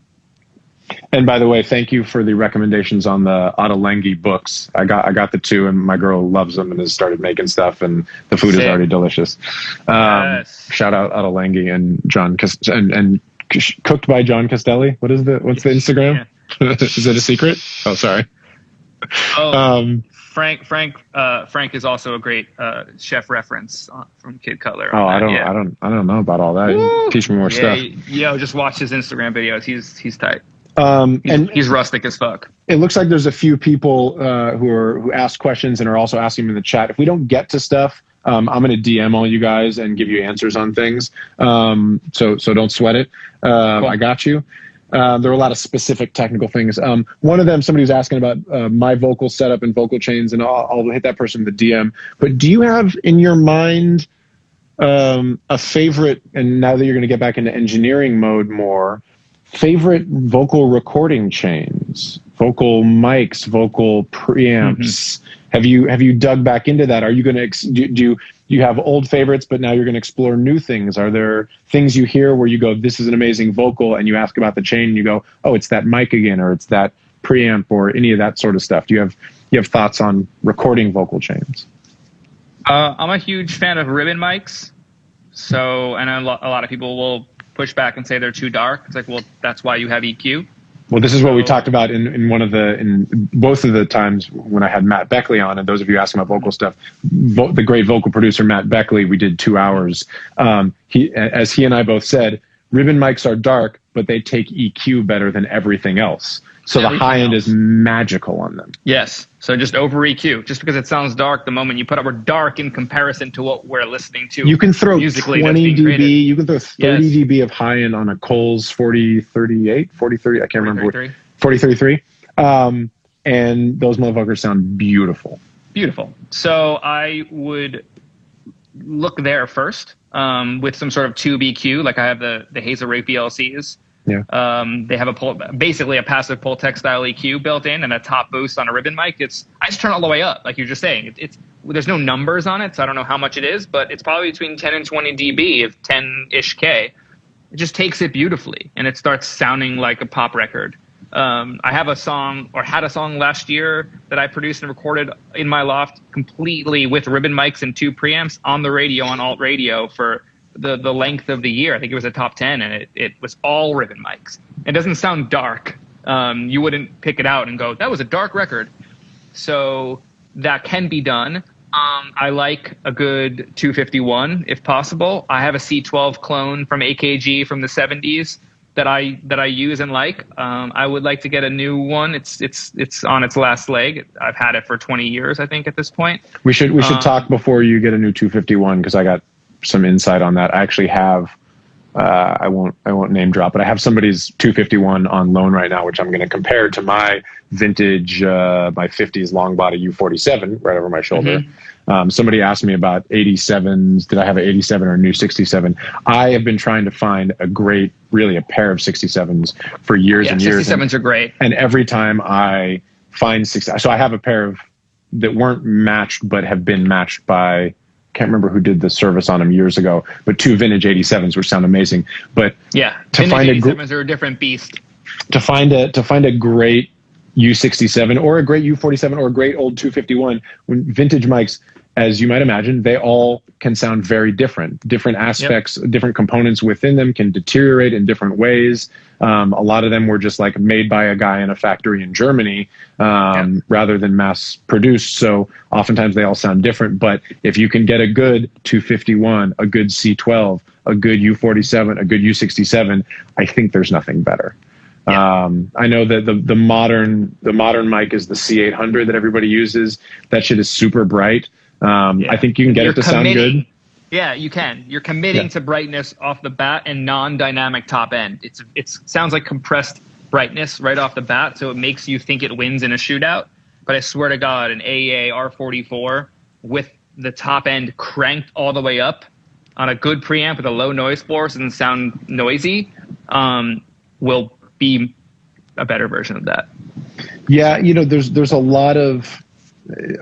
And by the way, thank you for the recommendations on the Ottolenghi books. I got the 2, and my girl loves them and has started making stuff, and the food is already delicious. Shout out Ottolenghi and Jon and cooked by Jon Castelli. What's the Instagram? Is it a secret? Oh, sorry. Frank is also a great chef reference from Kid Cutler. Oh, I don't know about all that. Woo! Teach me more stuff. Just watch his Instagram videos. He's tight. He's rustic as fuck. It looks like there's a few people who asked questions and are also asking them in the chat. If we don't get to stuff, I'm going to DM all you guys and give you answers on things. So don't sweat it. Cool. I got you. There are a lot of specific technical things. One of them, somebody was asking about my vocal setup and vocal chains, and I'll hit that person with the DM. But do you have in your mind a favorite, and now that you're going to get back into engineering mode more, favorite vocal recording chains, vocal mics, vocal preamps? Have you dug back into that? Are you going to do you have old favorites, but now you're going to explore new things? Are there things you hear where you go, this is an amazing vocal, and you ask about the chain and you go, oh, it's that mic again, or it's that preamp, or any of that sort of stuff? Do you have thoughts on recording vocal chains? I'm a huge fan of ribbon mics. So, and a lot of people will push back and say they're too dark. It's like, well, that's why you have EQ. Well, this is what we talked about in both of the times when I had Matt Beckley on, and those of you asking about vocal stuff, the great vocal producer Matt Beckley, we did 2 hours. He and I both said, ribbon mics are dark, but they take EQ better than everything else. So the high end is magical on them. Yes. So just over EQ. Just because it sounds dark, the moment you put up, we're dark in comparison to what we're listening to. You can throw 20 dB. You can throw 30 dB of high end on a Coles 4038, 4030. I can't remember. 4033. And those motherfuckers sound beautiful. Beautiful. So I would look there first with some sort of tube EQ. Like I have the Hazel Ray VLCs. Yeah. They have basically a passive Pultec style EQ built in and a top boost on a ribbon mic. I just turn it all the way up, like you're just saying. There's no numbers on it, so I don't know how much it is, but it's probably between 10 and 20 dB, if 10-ish K. It just takes it beautifully, and it starts sounding like a pop record. I have a song, or had a song last year that I produced and recorded in my loft completely with ribbon mics and 2 preamps on the radio, on alt radio, for the length of the year. I think it was a top 10, and it was all ribbon mics. It doesn't sound dark. You wouldn't pick it out and go, that was a dark record. So that can be done. I like a good 251 if possible. I have a C12 clone from AKG from the 70s that I use and like. I would like to get a new one. It's on its last leg. I've had it for 20 years, I think, at this point. We should talk before you get a new 251, because I got some insight on that. I actually have I won't name drop, but I have somebody's 251 on loan right now, which I'm going to compare to my vintage, my 50s long body U47 right over my shoulder. Mm-hmm. Somebody asked me about 87s. Did I have an 87 or a new 67? I have been trying to find a pair of 67s for years and years. 67s are great. And every time I find so I have a pair of that weren't matched, but have been matched by, can't remember who did the service on them years ago, but 2 vintage 87s, which sound amazing. But yeah, vintage 87s are a different beast. To find a great U67 or a great U47 or a great old 251, when vintage mics, as you might imagine, they all can sound very different. Different aspects, different components within them can deteriorate in different ways. A lot of them were just like made by a guy in a factory in Germany rather than mass produced. So oftentimes they all sound different. But if you can get a good 251, a good C12, a good U47, a good U67, I think there's nothing better. I know that the modern mic is the C800 that everybody uses. That shit is super bright. I think you can get it to sound good. Yeah, you can. You're committing to brightness off the bat and non-dynamic top end. It sounds like compressed brightness right off the bat, so it makes you think it wins in a shootout. But I swear to God, an AEA R44 with the top end cranked all the way up on a good preamp with a low noise floor so it doesn't sound noisy will be a better version of that. Yeah, there's a lot of,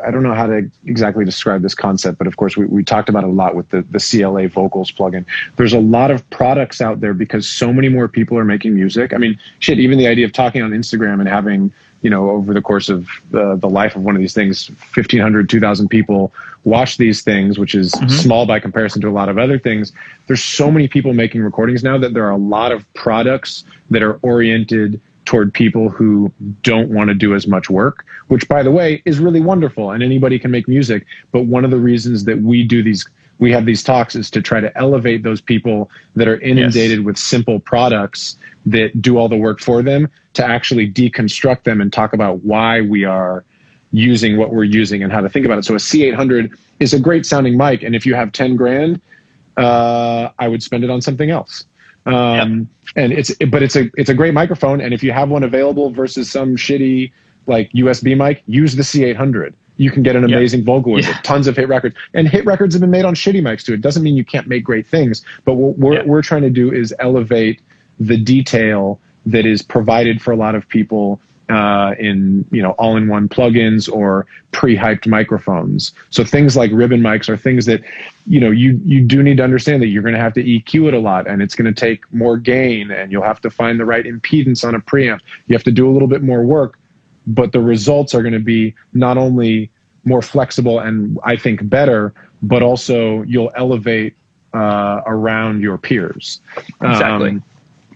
I don't know how to exactly describe this concept, but of course we talked about it a lot with the CLA vocals plugin. There's a lot of products out there because so many more people are making music. I mean, shit, even the idea of talking on Instagram and having, over the course of the life of one of these things, 1,500, 2,000 people watch these things, which is small by comparison to a lot of other things. There's so many people making recordings now that there are a lot of products that are oriented toward people who don't want to do as much work, which, by the way, is really wonderful, and anybody can make music. But one of the reasons that we have these talks is to try to elevate those people that are inundated with simple products that do all the work for them, to actually deconstruct them and talk about why we are using what we're using and how to think about it. So a C800 is a great sounding mic, and if you have 10 grand, I would spend it on something else. And it's a great microphone. And if you have one available versus some shitty like USB mic, use the C800. You can get an amazing vocal with it. Tons of hit records, and hit records have been made on shitty mics too. It doesn't mean you can't make great things, but what we're trying to do is elevate the detail that is provided for a lot of people in all-in-one plugins or pre-hyped microphones. So things like ribbon mics are things that you do need to understand that you're going to have to EQ it a lot, and it's going to take more gain, and you'll have to find the right impedance on a preamp. You have to do a little bit more work, but the results are going to be not only more flexible and I think better, but also you'll elevate around your peers. Exactly.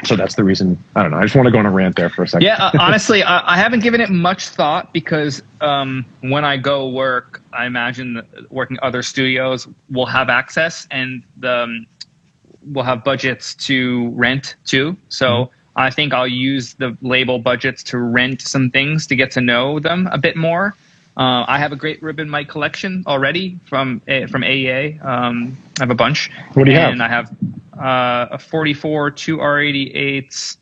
So that's the reason. I don't know. I just want to go on a rant there for a second. Yeah, honestly, I haven't given it much thought because when I go work, I imagine that working other studios will have access and we'll have budgets to rent too. So I think I'll use the label budgets to rent some things to get to know them a bit more. I have a great ribbon mic collection already from AEA. I have a bunch. What do you have? And I have a 44, 2 R88s.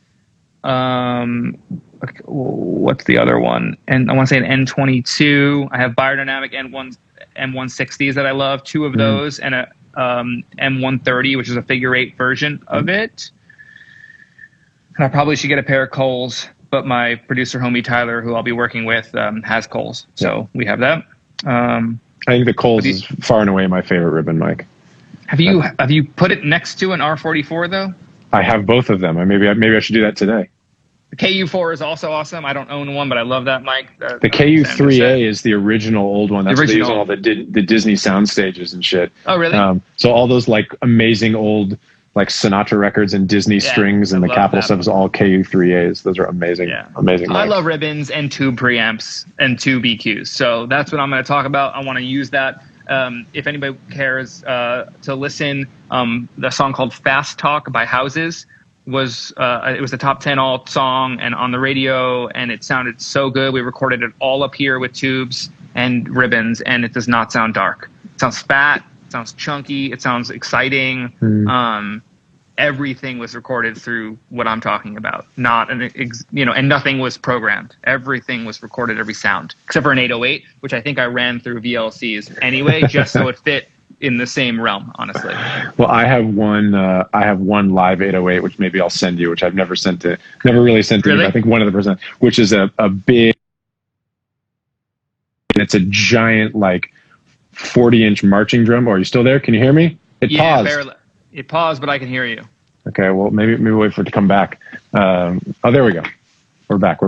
What's the other one? And I want to say an N22. I have biodynamic M160s that I love. 2 of those, and a M130, which is a figure 8 version of it. And I probably should get a pair of Coles, but my producer homie Tyler, who I'll be working with, has Coles. So we have that. I think the Coles is far and away my favorite ribbon mic. Have you put it next to an R44 though? I have both of them. Maybe I should do that today. The KU4 is also awesome. I don't own one, but I love that mic. The KU3A is the original old one. That's what they use on all the Disney sound stages and shit. Oh, really? So all those like amazing old like Sinatra records and Disney strings and the Capitol stuff is all KU3As. Those are amazing, amazing mics. I love ribbons and tube preamps and tube EQs. So that's what I'm going to talk about. I want to use that. If anybody cares to listen, the song called Fast Talk by Houses was it was a top 10 alt song and on the radio, and it sounded so good. We recorded it all up here with tubes and ribbons, and it does not sound dark. It sounds fat, it sounds chunky, it sounds exciting. Everything was recorded through what I'm talking about, and nothing was programmed. Everything was recorded, every sound, except for an 808, which I think I ran through VLCs anyway, just so it fit in the same realm, honestly. Well, I have one live 808, which maybe I'll send you, which I've never really sent to you. I think one of the percent, which is a big, it's a giant like 40-inch marching drum. Are you still there? Can you hear me? It paused. Barely. It paused, but I can hear you. Okay, well, maybe wait for it to come back. Oh, there we go. We're back.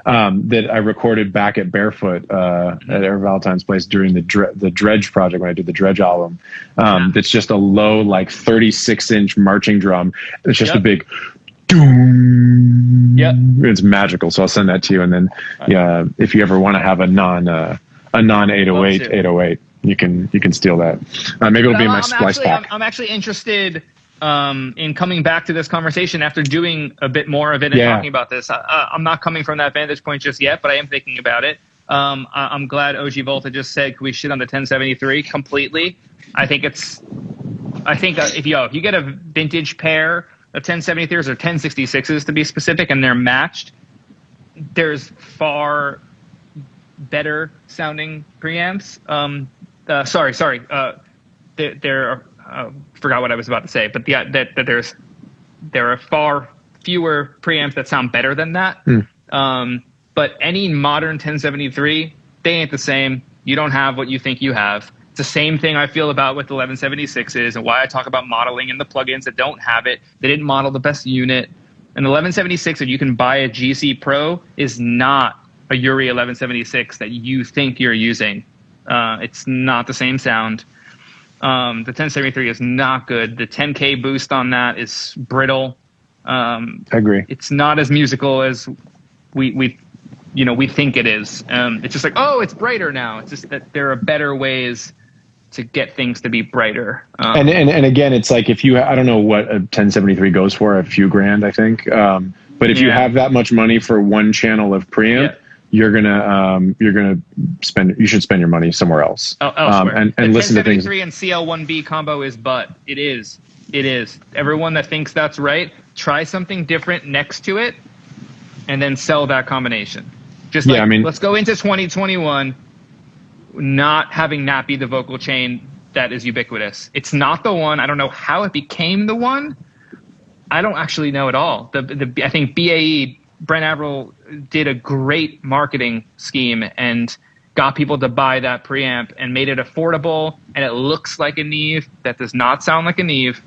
That I recorded back at Barefoot at Eric Valentine's place during the Dredge project when I did the Dredge album. That's just a low, like 36-inch marching drum. It's just a big doom. Yep. It's magical. So I'll send that to you. And then, if you ever want to have a non 808, you can steal that. Maybe it'll be in my splice pack. I'm actually interested in coming back to this conversation after doing a bit more of it and talking about this. I'm not coming from that vantage point just yet, but I am thinking about it. I'm glad OG Volta just said, can we shit on the 1073 completely? I think if you get a vintage pair of 1073s or 1066s to be specific, and they're matched, there's far better sounding preamps. There forgot what I was about to say, but there are far fewer preamps that sound better than that. But any modern 1073, they ain't the same. You don't have what you think you have. It's the same thing I feel about with the 1176s and why I talk about modeling in the plugins that don't have it. They didn't model the best unit. And the 1176 that you can buy a GC Pro is not a Yuri 1176 that you think you're using. It's not the same sound. The 1073 is not good. The 10K boost on that is brittle. I agree. It's not as musical as we think it is. It's just like, oh, it's brighter now. It's just that there are better ways to get things to be brighter. And again, it's like I don't know what a 1073 goes for, a few grand, I think. But if you have that much money for one channel of preamp, you should spend your money somewhere else. Elsewhere. And listen to things. 1073 and CL1B combo is butt. It is. Everyone that thinks that's right, try something different next to it, and then sell that combination. Let's go into 2021 not having that be the vocal chain that is ubiquitous. It's not the one. I don't know how it became the one. I don't actually know at all. I think BAE, Brent Averill, did a great marketing scheme and got people to buy that preamp and made it affordable, and it looks like a Neve that does not sound like a Neve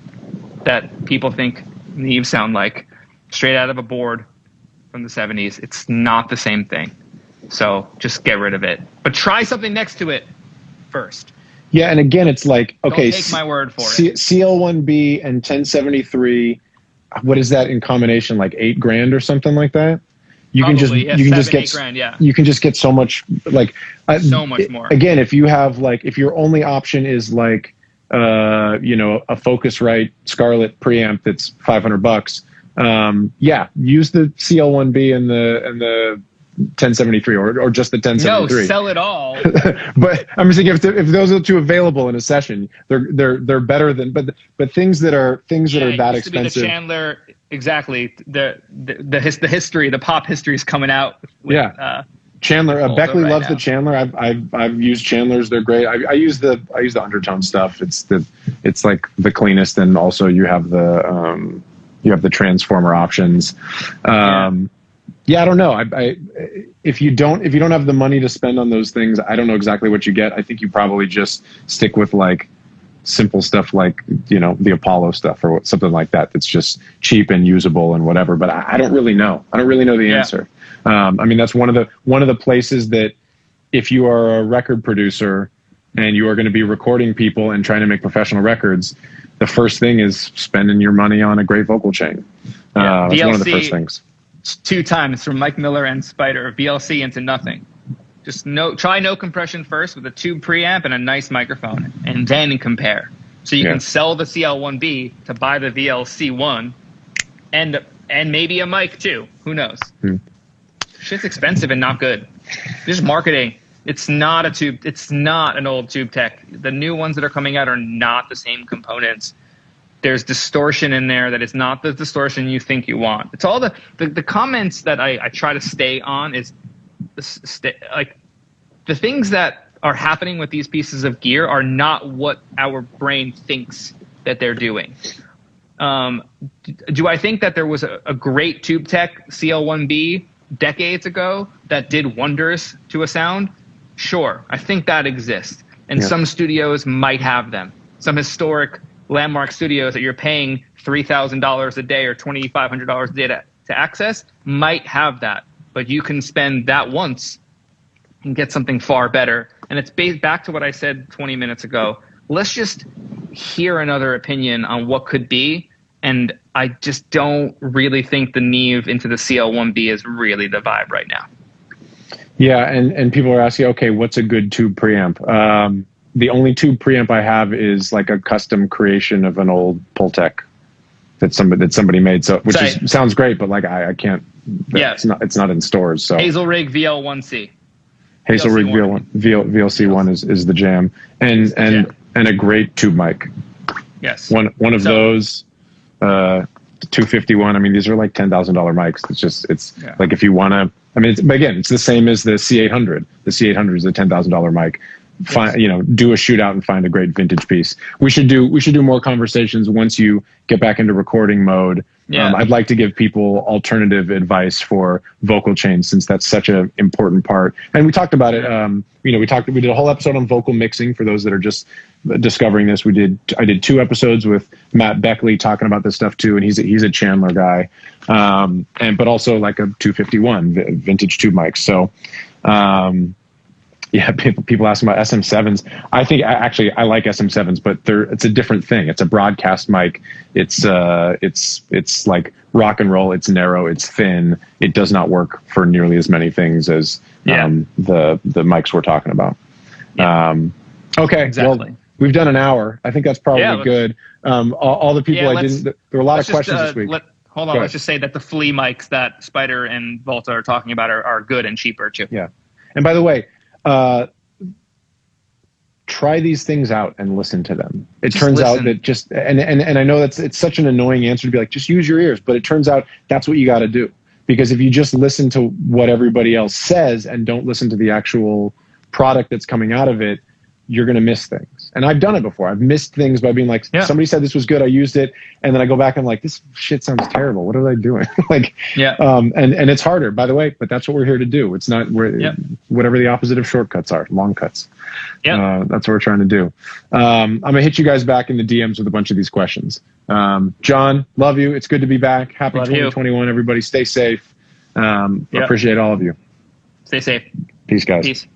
that people think Neves sound like, straight out of a board from the 70s. It's not the same thing. So just get rid of it. But try something next to it first. Yeah, and again, it's like, okay, don't take my word for it. CL1B and 1073, what is that in combination, like $8,000 or something like that? You can just get $8,000, yeah. You can just get so much, like so much more. Again, if you have if your only option is a Focusrite Scarlett preamp that's $500, use the CL1B and the 1073 or just the 1073. No, sell it all. But I'm just thinking if those are the two available in a session, they're better than but things that are that expensive. The Chandler, exactly. The history, the pop history is coming out. Chandler, Beckley loves the Chandler. I've used Chandlers. They're great. I use the undertone stuff. It's like the cleanest, and also you have the You have the transformer options. Yeah, I don't know. If you don't have the money to spend on those things, I don't know exactly what you get. I think you probably just stick with like simple stuff like, you know, the Apollo stuff or something like that. That's just cheap and usable and whatever. But I don't really know. I don't really know the answer. I mean, that's one of the places that if you are a record producer and you are going to be recording people and trying to make professional records, the first thing is spending your money on a great vocal chain. That's one of the first things. 2 times from Mike Miller and Spider, VLC into nothing. Just try no compression first with a tube preamp and a nice microphone, and then compare. So you can sell the CL1B to buy the VLC1, and maybe a mic too. Who knows? Shit's expensive and not good. Just marketing. It's not a tube. It's not an old tube tech. The new ones that are coming out are not the same components. There's distortion in there that is not the distortion you think you want. It's all the comments that I try to stay on is like the things that are happening with these pieces of gear are not what our brain thinks that they're doing. Do I think that there was a great tube tech CL1B decades ago that did wonders to a sound? Sure, I think that exists. And some studios might have them. Some historic landmark studios that you're paying $3,000 a day or $2,500 a day to access might have that. But you can spend that once and get something far better. And it's back to what I said 20 minutes ago. Let's just hear another opinion on what could be. And I just don't really think the Neve into the CL1B is really the vibe right now. Yeah, and people are asking, okay, what's a good tube preamp? The only tube preamp I have is like a custom creation of an old Pultec that somebody made. So sounds great, but like I can't. It's not in stores. So Hazelrig VL1C. Hazelrig VLC1 is the jam, and a great tube mic. Yes. One of those. 251. I mean, these are like $10,000 mics. It's like if you want to. I mean, it's the same as the C800. The C800 is a $10,000 mic. Do a shootout and find a great vintage piece. We should do more conversations once you get back into recording mode. I'd like to give people alternative advice for vocal chains, since that's such an important part. And we talked about it. We did a whole episode on vocal mixing for those that are just discovering this. I did 2 episodes with Matt Beckley talking about this stuff too, and he's a Chandler guy, but also like a 251 vintage tube mic. So. People ask about SM7s. I think I like SM7s, but it's a different thing. It's a broadcast mic. It's like rock and roll. It's narrow. It's thin. It does not work for nearly as many things as the mics we're talking about. Okay, exactly. Well, we've done an hour. I think that's probably good. All the people there were a lot of questions this week. Hold on. Let's just say that the flea mics that Spider and Volta are talking about are good and cheaper too. Yeah, and by the way. Try these things out and listen to them. It turns out that and I know it's such an annoying answer to be like, just use your ears, but it turns out that's what you got to do. Because if you just listen to what everybody else says and don't listen to the actual product that's coming out of it, you're going to miss things. And I've done it before. I've missed things by being like, somebody said this was good, I used it, and then I go back and I'm like, this shit sounds terrible. What are they doing? And it's harder, by the way, but that's what we're here to do. It's not whatever the opposite of shortcuts are, long cuts. That's what we're trying to do. I'm going to hit you guys back in the DMs with a bunch of these questions. John, love you. It's good to be back. Happy 2021, everybody. Stay safe. Appreciate all of you. Stay safe. Peace, guys. Peace.